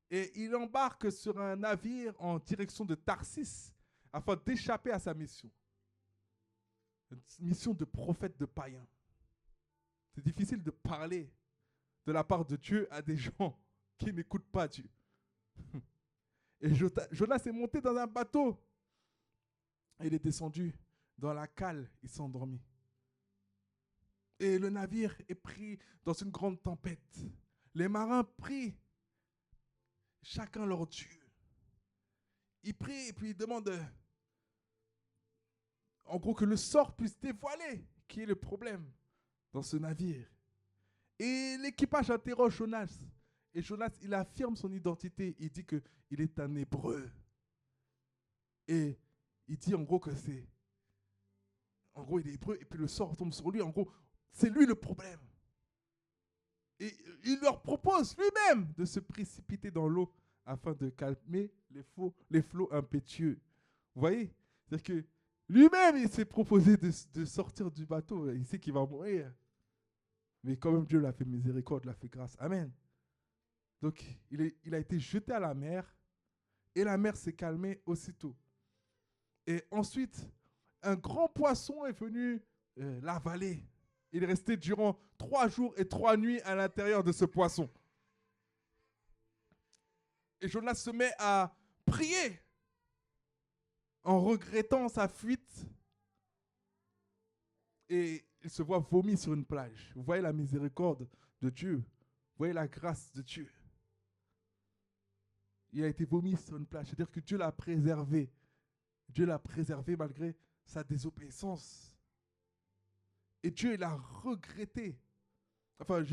et il embarque sur un navire en direction de Tarsis afin d'échapper à sa mission. Une mission de prophète de païen. C'est difficile de parler de la part de Dieu à des gens qui n'écoutent pas Dieu. Et Jonas est monté dans un bateau. Et il est descendu dans la cale. Il s'est endormi. Et le navire est pris dans une grande tempête. Les marins prient chacun leur Dieu. Ils prient et puis ils demandent en gros que le sort puisse dévoiler qui est le problème dans ce navire. Et l'équipage interroge Jonas. Et Jonas, il affirme son identité. Il dit qu'il est un Hébreu. Et il dit en gros que c'est... En gros, il est hébreu et puis le sort tombe sur lui. En gros, c'est lui le problème. Et il leur propose lui-même de se précipiter dans l'eau afin de calmer les flots impétueux. Vous voyez? C'est-à-dire que lui-même, il s'est proposé de sortir du bateau. Il sait qu'il va mourir. Mais quand même, Dieu l'a fait miséricorde, l'a fait grâce. Amen. Donc, il a été jeté à la mer et la mer s'est calmée aussitôt. Et ensuite, un grand poisson est venu l'avaler. Il est resté durant 3 jours et 3 nuits à l'intérieur de ce poisson. Et Jonas se met à prier en regrettant sa fuite. Et il se voit vomi sur une plage. Vous voyez la miséricorde de Dieu. Vous voyez la grâce de Dieu. Il a été vomi sur une plage. C'est-à-dire que Dieu l'a préservé. Dieu l'a préservé malgré sa désobéissance. Et Dieu l'a regretté. Enfin,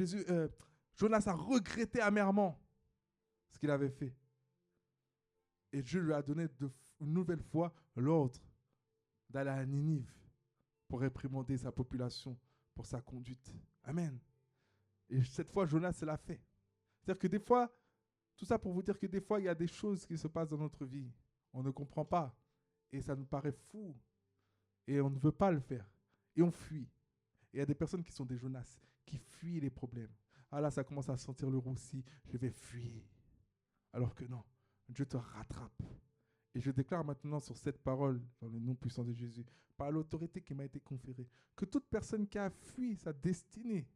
Jonas a regretté amèrement ce qu'il avait fait. Et Dieu lui a donné une nouvelle fois l'ordre d'aller à Ninive pour réprimander sa population pour sa conduite. Amen. Et cette fois, Jonas l'a fait. C'est-à-dire que des fois, tout ça pour vous dire que des fois, il y a des choses qui se passent dans notre vie. On ne comprend pas. Et ça nous paraît fou. Et on ne veut pas le faire. Et on fuit. Et il y a des personnes qui sont des Jonas, qui fuient les problèmes. Ah là, ça commence à sentir le roussi. Je vais fuir. Alors que non, Dieu te rattrape. Et je déclare maintenant sur cette parole, dans le nom puissant de Jésus, par l'autorité qui m'a été conférée, que toute personne qui a fui sa destinée,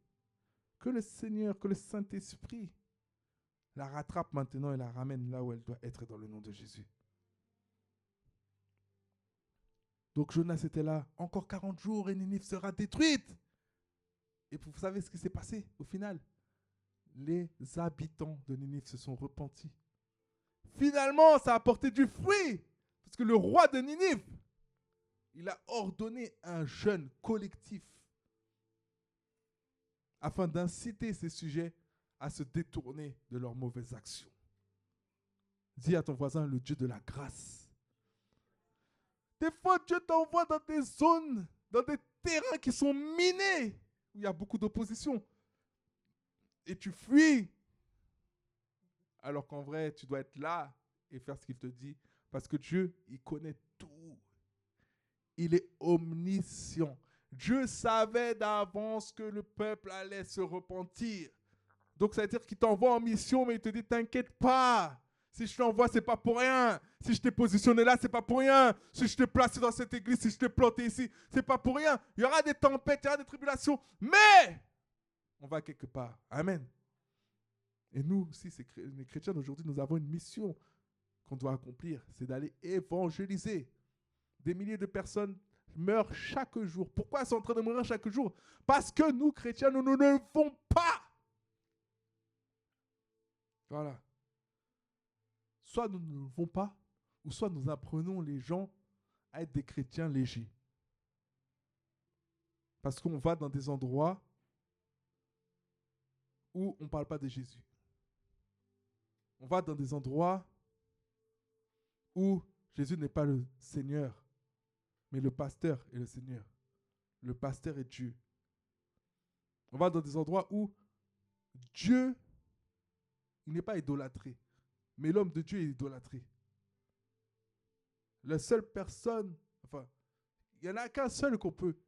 que le Seigneur, que le Saint-Esprit la rattrape maintenant et la ramène là où elle doit être dans le nom de Jésus. Donc Jonas était là, encore 40 jours et Ninive sera détruite. Et vous savez ce qui s'est passé au final? Les habitants de Ninive se sont repentis. Finalement, ça a apporté du fruit. Parce que le roi de Ninive, il a ordonné un jeûne collectif afin d'inciter ces sujets à se détourner de leurs mauvaises actions. Dis à ton voisin, le Dieu de la grâce. Des fois, Dieu t'envoie dans des zones, dans des terrains qui sont minés, où il y a beaucoup d'opposition. Et tu fuis. Alors qu'en vrai, tu dois être là et faire ce qu'il te dit. Parce que Dieu, il connaît tout. Il est omniscient. Dieu savait d'avance que le peuple allait se repentir. Donc ça veut dire qu'il t'envoie en mission, mais il te dit, t'inquiète pas. Si je t'envoie, c'est pas pour rien. Si je t'ai positionné là, c'est pas pour rien. Si je t'ai placé dans cette église, si je t'ai planté ici, c'est pas pour rien. Il y aura des tempêtes, il y aura des tribulations, mais on va quelque part. Amen. Et nous aussi, les chrétiens d'aujourd'hui, nous avons une mission qu'on doit accomplir. C'est d'aller évangéliser. Des milliers de personnes meurent chaque jour. Pourquoi elles sont en train de mourir chaque jour? Parce que nous, chrétiens, nous ne le font pas. Voilà. Soit nous ne le faisons pas, ou soit nous apprenons les gens à être des chrétiens légers. Parce qu'on va dans des endroits où on ne parle pas de Jésus. On va dans des endroits où Jésus n'est pas le Seigneur, mais le pasteur est le Seigneur. Le pasteur est Dieu. On va dans des endroits où Dieu, il n'est pas idolâtré, mais l'homme de Dieu est idolâtré. La seule personne, enfin, il n'y en a qu'un seul qu'on peut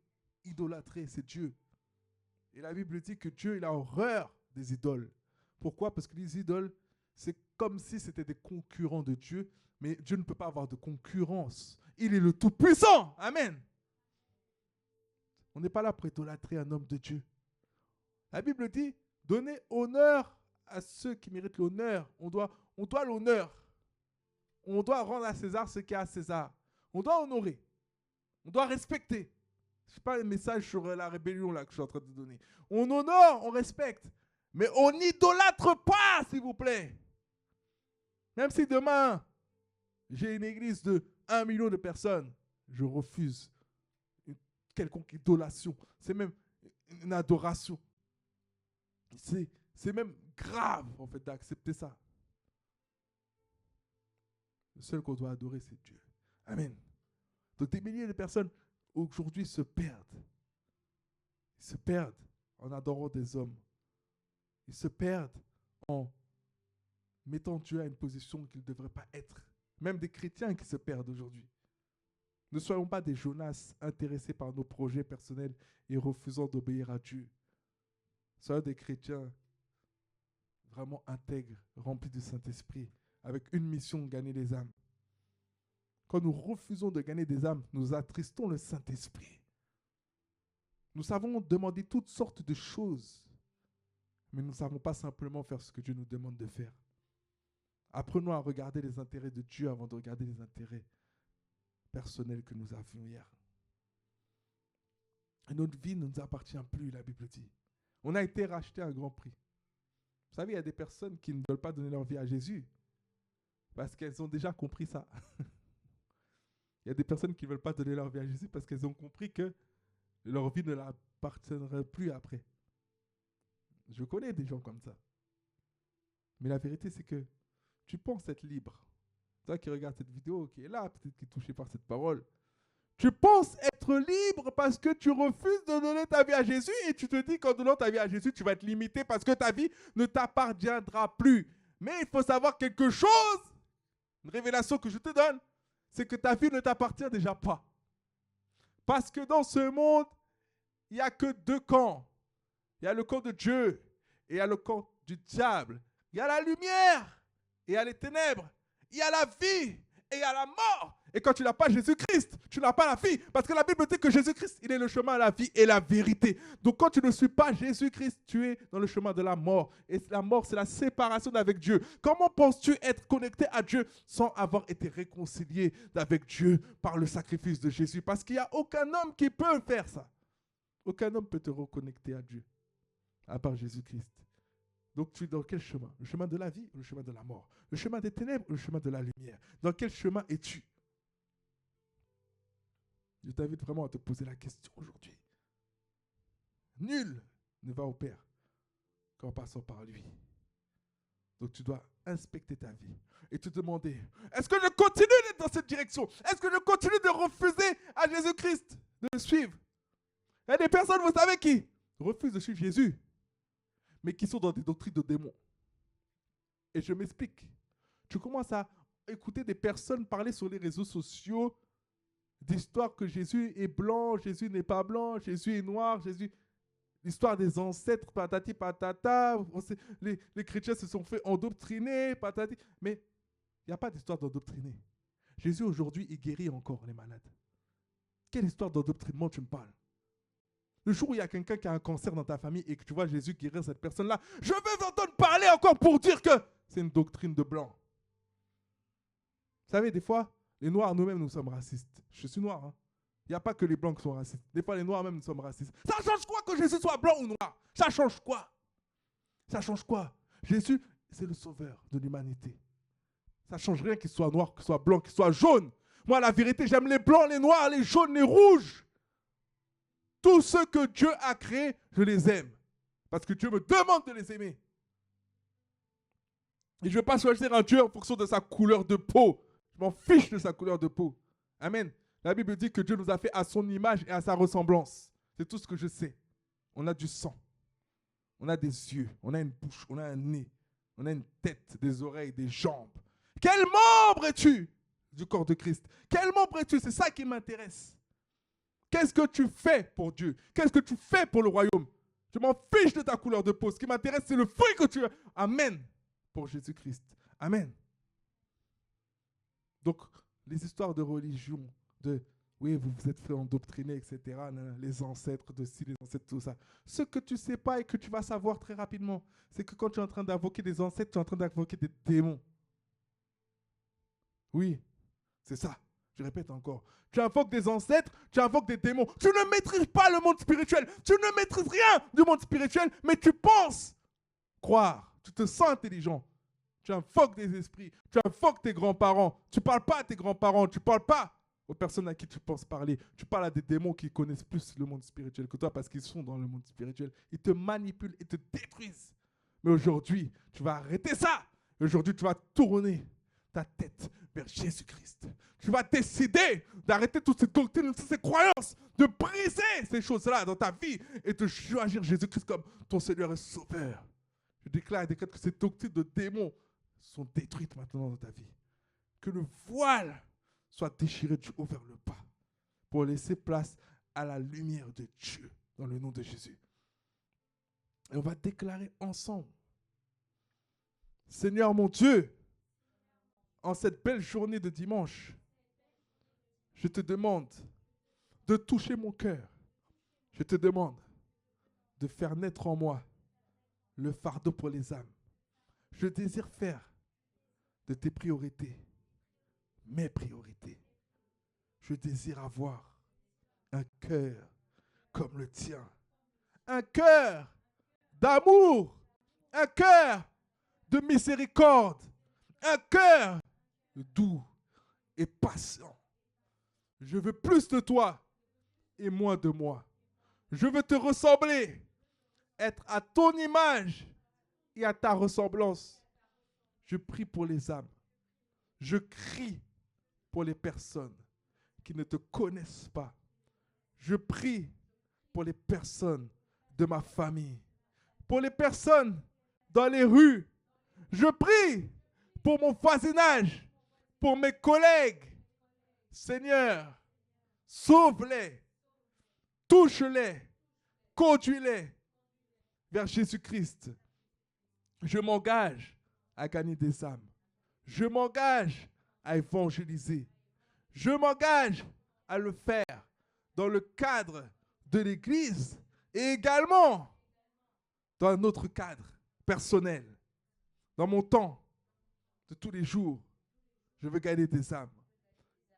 idolâtrer, c'est Dieu. Et la Bible dit que Dieu, il a horreur des idoles. Pourquoi? Parce que les idoles, c'est comme si c'était des concurrents de Dieu, mais Dieu ne peut pas avoir de concurrence. Il est le Tout-Puissant. Amen. On n'est pas là pour idolâtrer un homme de Dieu. La Bible dit, donnez honneur à ceux qui méritent l'honneur. On doit l'honneur. On doit rendre à César ce qui est à César. On doit honorer. On doit respecter. Ce n'est pas un message sur la rébellion là que je suis en train de donner. On honore, on respecte. Mais on n'idolâtre pas, s'il vous plaît. Même si demain, j'ai une église de 1 million de personnes, je refuse une quelconque idolation. C'est même une adoration. C'est même grave, en fait, d'accepter ça. Le seul qu'on doit adorer, c'est Dieu. Amen. Donc des milliers de personnes aujourd'hui se perdent. Ils se perdent en adorant des hommes. Ils se perdent en mettant Dieu à une position qu'il ne devrait pas être. Même des chrétiens qui se perdent aujourd'hui. Ne soyons pas des Jonas intéressés par nos projets personnels et refusant d'obéir à Dieu. Soyons des chrétiens vraiment intègres, remplis du Saint-Esprit, avec une mission, gagner les âmes. Quand nous refusons de gagner des âmes, nous attristons le Saint-Esprit. Nous savons demander toutes sortes de choses, mais nous ne savons pas simplement faire ce que Dieu nous demande de faire. Apprenons à regarder les intérêts de Dieu avant de regarder les intérêts personnels que nous avions hier. Et notre vie ne nous appartient plus, la Bible dit. On a été racheté à un grand prix. Vous savez, il y a des personnes qui ne veulent pas donner leur vie à Jésus parce qu'elles ont déjà compris ça. Il y a des personnes qui ne veulent pas donner leur vie à Jésus parce qu'elles ont compris que leur vie ne leur appartiendrait plus après. Je connais des gens comme ça. Mais la vérité, c'est que tu penses être libre. Toi qui regardes cette vidéo, qui est là, peut-être qui est touché par cette parole. Tu penses être libre parce que tu refuses de donner ta vie à Jésus et tu te dis qu'en donnant ta vie à Jésus, tu vas être limité parce que ta vie ne t'appartiendra plus. Mais il faut savoir quelque chose, une révélation que je te donne, c'est que ta vie ne t'appartient déjà pas. Parce que dans ce monde, il n'y a que deux camps. Il y a le camp de Dieu et il y a le camp du diable. Il y a la lumière et il y a les ténèbres. Il y a la vie et il y a la mort. Et quand tu n'as pas Jésus-Christ, tu n'as pas la vie. Parce que la Bible dit que Jésus-Christ, il est le chemin, la vie et la vérité. Donc quand tu ne suis pas Jésus-Christ, tu es dans le chemin de la mort. Et la mort, c'est la séparation d'avec Dieu. Comment penses-tu être connecté à Dieu sans avoir été réconcilié avec Dieu par le sacrifice de Jésus? Parce qu'il n'y a aucun homme qui peut faire ça. Aucun homme peut te reconnecter à Dieu, à part Jésus-Christ. Donc tu es dans quel chemin? Le chemin de la vie ou le chemin de la mort? Le chemin des ténèbres ou le chemin de la lumière? Dans quel chemin es-tu? Je t'invite vraiment à te poser la question aujourd'hui. Nul ne va au Père qu'en passant par lui. Donc tu dois inspecter ta vie et te demander, est-ce que je continue d'être dans cette direction? Est-ce que je continue de refuser à Jésus-Christ de le suivre? Il y a des personnes, vous savez, qui refusent de suivre Jésus, mais qui sont dans des doctrines de démons. Et je m'explique. Tu commences à écouter des personnes parler sur les réseaux sociaux d'histoire que Jésus est blanc, Jésus n'est pas blanc, Jésus est noir, Jésus... L'histoire des ancêtres, patati patata, les chrétiens se sont fait endoctriner, patati. Mais il n'y a pas d'histoire d'endoctriner. Jésus aujourd'hui, il guérit encore les malades. Quelle histoire d'endoctrinement tu me parles? Le jour où il y a quelqu'un qui a un cancer dans ta famille et que tu vois Jésus guérir cette personne-là, je veux entendre parler encore pour dire que c'est une doctrine de blanc. Vous savez, des fois, les Noirs, nous-mêmes, nous sommes racistes. Je suis noir, hein. Il n'y a pas que les blancs qui sont racistes. Des fois, les noirs même, nous sommes racistes. Ça change quoi que Jésus soit blanc ou noir? Ça change quoi? Ça change quoi? Jésus, c'est le sauveur de l'humanité. Ça ne change rien qu'il soit noir, qu'il soit blanc, qu'il soit jaune. Moi, la vérité, j'aime les blancs, les noirs, les jaunes, les rouges. Tous ceux que Dieu a créés, je les aime. Parce que Dieu me demande de les aimer. Et je ne vais pas choisir un Dieu en fonction de sa couleur de peau. Je m'en fiche de sa couleur de peau. Amen. La Bible dit que Dieu nous a fait à son image et à sa ressemblance. C'est tout ce que je sais. On a du sang. On a des yeux. On a une bouche. On a un nez. On a une tête, des oreilles, des jambes. Quel membre es-tu du corps de Christ? Quel membre es-tu? C'est ça qui m'intéresse. Qu'est-ce que tu fais pour Dieu? Qu'est-ce que tu fais pour le royaume? Je m'en fiche de ta couleur de peau. Ce qui m'intéresse, c'est le fruit que tu as. Amen. Pour Jésus-Christ. Amen. Donc, les histoires de religion, oui, vous vous êtes fait endoctriner, etc. Les ancêtres de ci, les ancêtres, tout ça. Ce que tu ne sais pas et que tu vas savoir très rapidement, c'est que quand tu es en train d'invoquer des ancêtres, tu es en train d'invoquer des démons. Oui, c'est ça. Je répète encore. Tu invoques des ancêtres, tu invoques des démons. Tu ne maîtrises pas le monde spirituel. Tu ne maîtrises rien du monde spirituel, mais tu penses croire. Tu te sens intelligent. Tu invoques des esprits. Tu invoques tes grands-parents. Tu ne parles pas à tes grands-parents. Tu ne parles pas aux personnes à qui tu penses parler. Tu parles à des démons qui connaissent plus le monde spirituel que toi parce qu'ils sont dans le monde spirituel. Ils te manipulent et te détruisent. Mais aujourd'hui, tu vas arrêter ça. Aujourd'hui, tu vas tourner ta tête vers Jésus-Christ. Tu vas décider d'arrêter toutes ces doctrines, toutes ces croyances, de briser ces choses-là dans ta vie et de choisir Jésus-Christ comme ton Seigneur et Sauveur. Je déclare et décrète que ces doctrines de démons sont détruites maintenant dans ta vie. Que le voile soit déchiré du haut vers le bas pour laisser place à la lumière de Dieu dans le nom de Jésus. Et on va déclarer ensemble. Seigneur mon Dieu, en cette belle journée de dimanche, je te demande de toucher mon cœur. Je te demande de faire naître en moi le fardeau pour les âmes. Je désire faire de tes priorités mes priorités. Je désire avoir un cœur comme le tien. Un cœur d'amour. Un cœur de miséricorde. Un cœur doux et patient. Je veux plus de toi et moins de moi. Je veux te ressembler, être à ton image et à ta ressemblance. Je prie pour les âmes. Je crie pour les personnes qui ne te connaissent pas. Je prie pour les personnes de ma famille, pour les personnes dans les rues. Je prie pour mon voisinage, pour mes collègues. Seigneur, sauve-les, touche-les, conduis-les vers Jésus-Christ. Je m'engage à gagner des âmes. Je m'engage à évangéliser. Je m'engage à le faire dans le cadre de l'Église et également dans un autre cadre personnel. Dans mon temps de tous les jours, je veux gagner des âmes.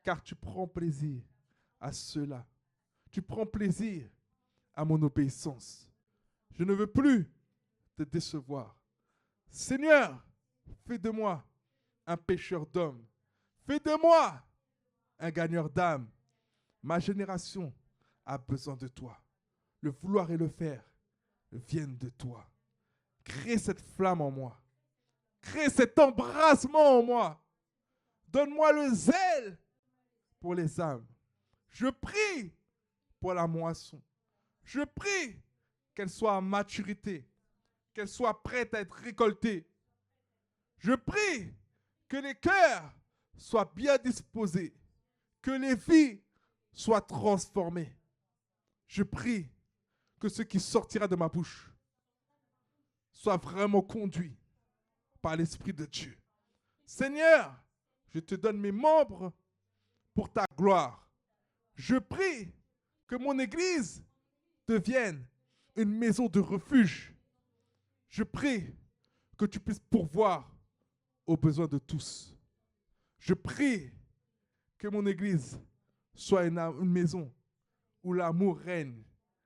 Car tu prends plaisir à cela. Tu prends plaisir à mon obéissance. Je ne veux plus te décevoir. Seigneur, fais de moi un pêcheur d'hommes. Fais de moi un gagneur d'âmes. Ma génération a besoin de toi. Le vouloir et le faire viennent de toi. Crée cette flamme en moi. Crée cet embrasement en moi. Donne-moi le zèle pour les âmes. Je prie pour la moisson. Je prie qu'elle soit à maturité, qu'elle soit prête à être récoltée. Je prie que les cœurs soient bien disposés, que les vies soient transformées. Je prie que ce qui sortira de ma bouche soit vraiment conduit par l'Esprit de Dieu. Seigneur, je te donne mes membres pour ta gloire. Je prie que mon Église devienne une maison de refuge. Je prie que tu puisses pourvoir aux besoins de tous. Je prie que mon Église soit une maison où l'amour règne,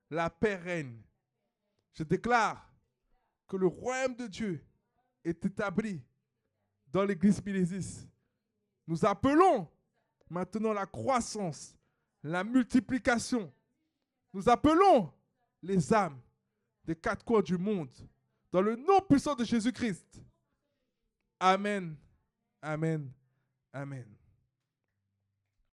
la paix règne. Je déclare que le royaume de Dieu est établi dans l'Église Milésis. Nous appelons maintenant la croissance, la multiplication. Nous appelons les âmes des quatre coins du monde dans le nom puissant de Jésus-Christ. Amen, amen, amen.